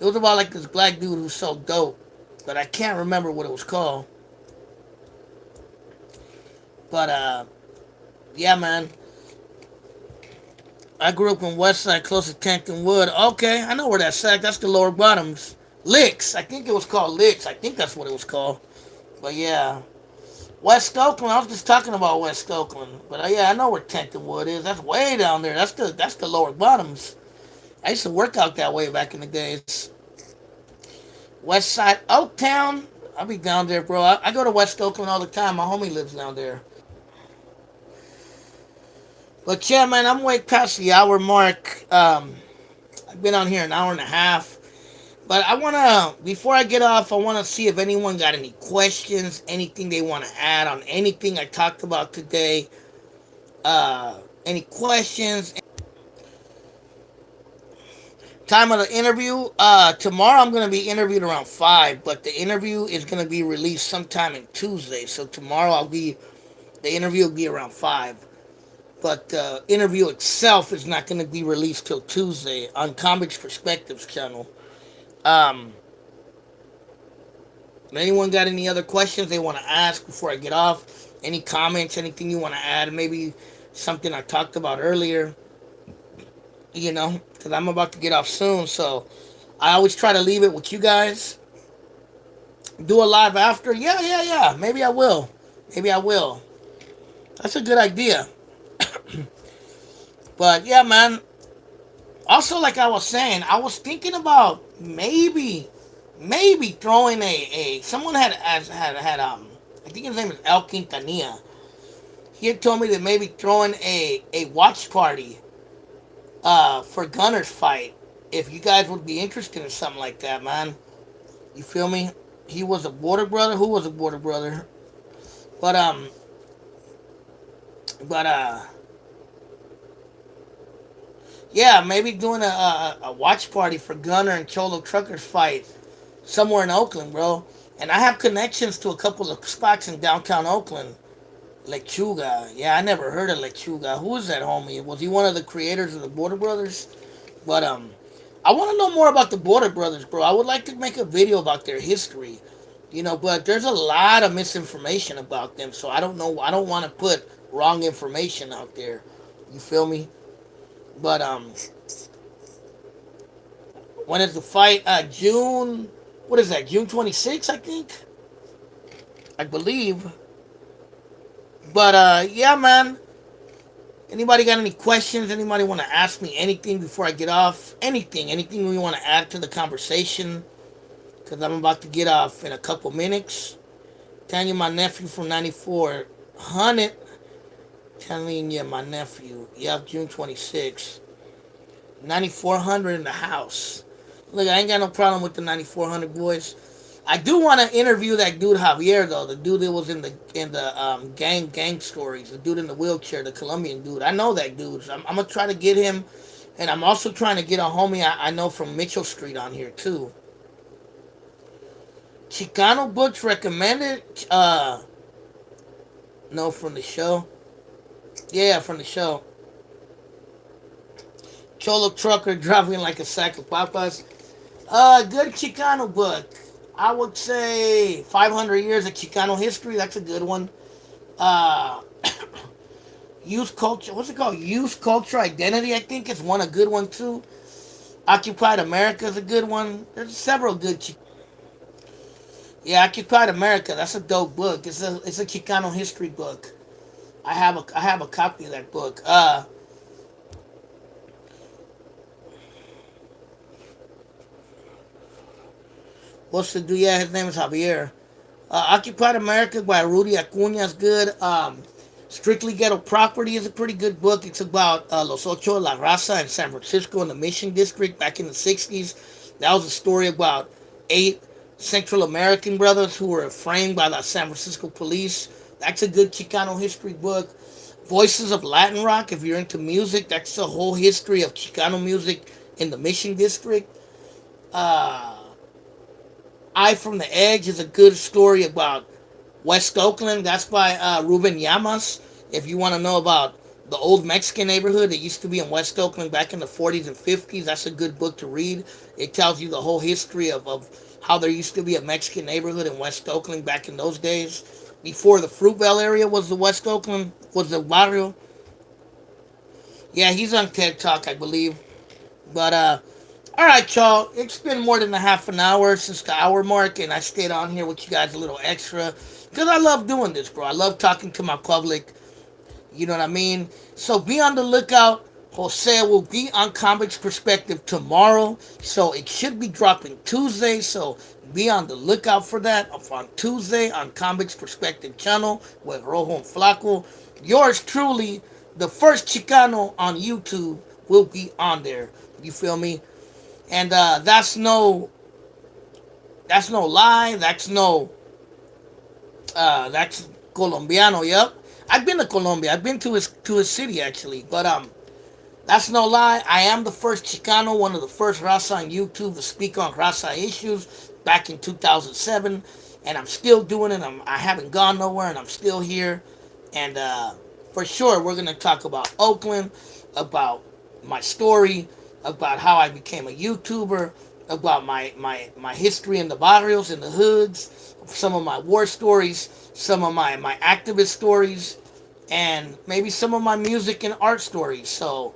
It was about like this black dude who sold dope, but I can't remember what it was called. But yeah, man. I grew up in West Side, close to Tenton Wood. Okay, I know where that's at. That's the Lower Bottoms. Licks. I think it was called Licks. I think that's what it was called. But yeah, West Oakland. I was just talking about West Oakland. But yeah, I know where Tenton Wood is. That's way down there. That's the Lower Bottoms. I used to work out that way back in the days. West Side, Oaktown. I'll be down there, bro. I go to West Oakland all the time. My homie lives down there. But yeah, man, I'm way past the hour mark. I've been on here an hour and a half. But I want to, before I get off, I want to see if anyone got any questions, anything they want to add on anything I talked about today. Any questions? Time of the interview. Tomorrow I'm going to be interviewed around 5, but the interview is going to be released sometime in Tuesday. So tomorrow the interview will be around 5. But the interview itself is not going to be released till Tuesday on Comics Perspectives channel. Um, Anyone got any other questions they want to ask before I get off? Any comments, anything you want to add? Maybe something I talked about earlier, because I'm about to get off soon. So I always try to leave it with you guys. Do a live after? Yeah. Maybe I will. Maybe I will. That's a good idea. But yeah, man. Also, like I was saying, I was thinking about maybe throwing a someone had I think his name is El Quintanilla. He had told me that maybe throwing a watch party for Gunner's fight. If you guys would be interested in something like that, man. You feel me? He was a border brother. Who was a border brother? But but yeah, maybe doing a watch party for Gunner and Cholo Trucker's fight somewhere in Oakland, bro. And I have connections to a couple of spots in downtown Oakland. Lechuga. Yeah, I never heard of Lechuga. Who is that homie? Was he one of the creators of the Border Brothers? But I want to know more about the Border Brothers, bro. I would like to make a video about their history. But there's a lot of misinformation about them, so I don't know. I don't want to put wrong information out there. You feel me? But when is the fight? June. What is that? June 26th, I think. I believe. But yeah, man. Anybody got any questions? Anybody want to ask me anything before I get off? Anything we want to add to the conversation? Because I'm about to get off in a couple minutes. Tanya, my nephew from 9400. Telling you, my nephew. Yeah, June 26th. 9400 in the house. Look, I ain't got no problem with the 9400 boys. I do want to interview that dude Javier though, the dude that was in the gang stories, the dude in the wheelchair, the Colombian dude. I know that dude. So I'm gonna try to get him, and I'm also trying to get a homie I know from Mitchell Street on here too. Chicano books recommended. No, from the show. Yeah, from the show. Cholo Trucker driving like a sack of papas. Good Chicano book. I would say 500 Years of Chicano History. That's a good one. Uh, Youth Culture. What's it called? Youth Culture Identity. I think is a good one too. Occupied America is a good one. There's several good. Yeah, Occupied America. That's a dope book. It's a Chicano history book. I have a copy of that book. What's the do? Yeah, his name is Javier. Occupied America by Rudy Acuna is good. Strictly Ghetto Property is a pretty good book. It's about Los Ocho La Raza in San Francisco in the Mission District back in the 60s. That was a story about 8 Central American brothers who were framed by the San Francisco police. That's a good Chicano history book. Voices of Latin Rock, if you're into music, that's the whole history of Chicano music in the Mission District. Uh, Eye from the Edge is a good story about West Oakland. That's by Ruben Llamas. If you want to know about the old Mexican neighborhood that used to be in West Oakland back in the 40s and 50s. That's a good book to read. It tells you the whole history of how there used to be a Mexican neighborhood in West Oakland back in those days. Before the Fruitvale area was the West Oakland, was the barrio. Yeah, he's on TED Talk, I believe. But, all right, y'all. It's been more than a half an hour since the hour mark, and I stayed on here with you guys a little extra. Because I love doing this, bro. I love talking to my public. You know what I mean? So be on the lookout. Jose will be on Comics Perspective tomorrow. So it should be dropping Tuesday. So be on the lookout for that on Tuesday on Comics Perspective channel with Rojo and Flaco. Yours truly, the first Chicano on YouTube, will be on there. You feel me? And that's no lie. That's Colombiano. Yep. I've been to Colombia. I've been to his city actually. But that's no lie. I am the first Chicano, one of the first Raza on YouTube to speak on Raza issues back in 2007, and I'm still doing it. I haven't gone nowhere, and I'm still here. And for sure, we're gonna talk about Oakland, about my story, about how I became a YouTuber, about my history in the barrios, in the hoods, some of my war stories, some of my activist stories, and maybe some of my music and art stories. So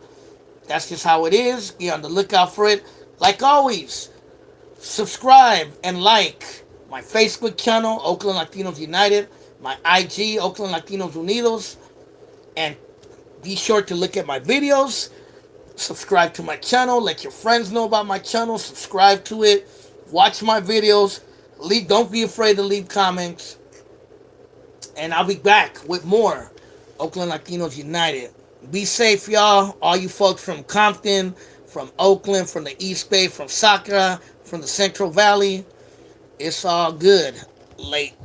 that's just how it is. Be on the lookout for it. Like always, subscribe and like my Facebook channel, Oakland Latinos United, my IG, Oakland Latinos Unidos, and be sure to look at my videos. Subscribe to my channel. Let your friends know about my channel. Subscribe to it. Watch my videos. Don't be afraid to leave comments. And I'll be back with more Oakland Latinos United. Be safe, y'all. All you folks from Compton, from Oakland, from the East Bay, from Sacra, from the Central Valley. It's all good. Late.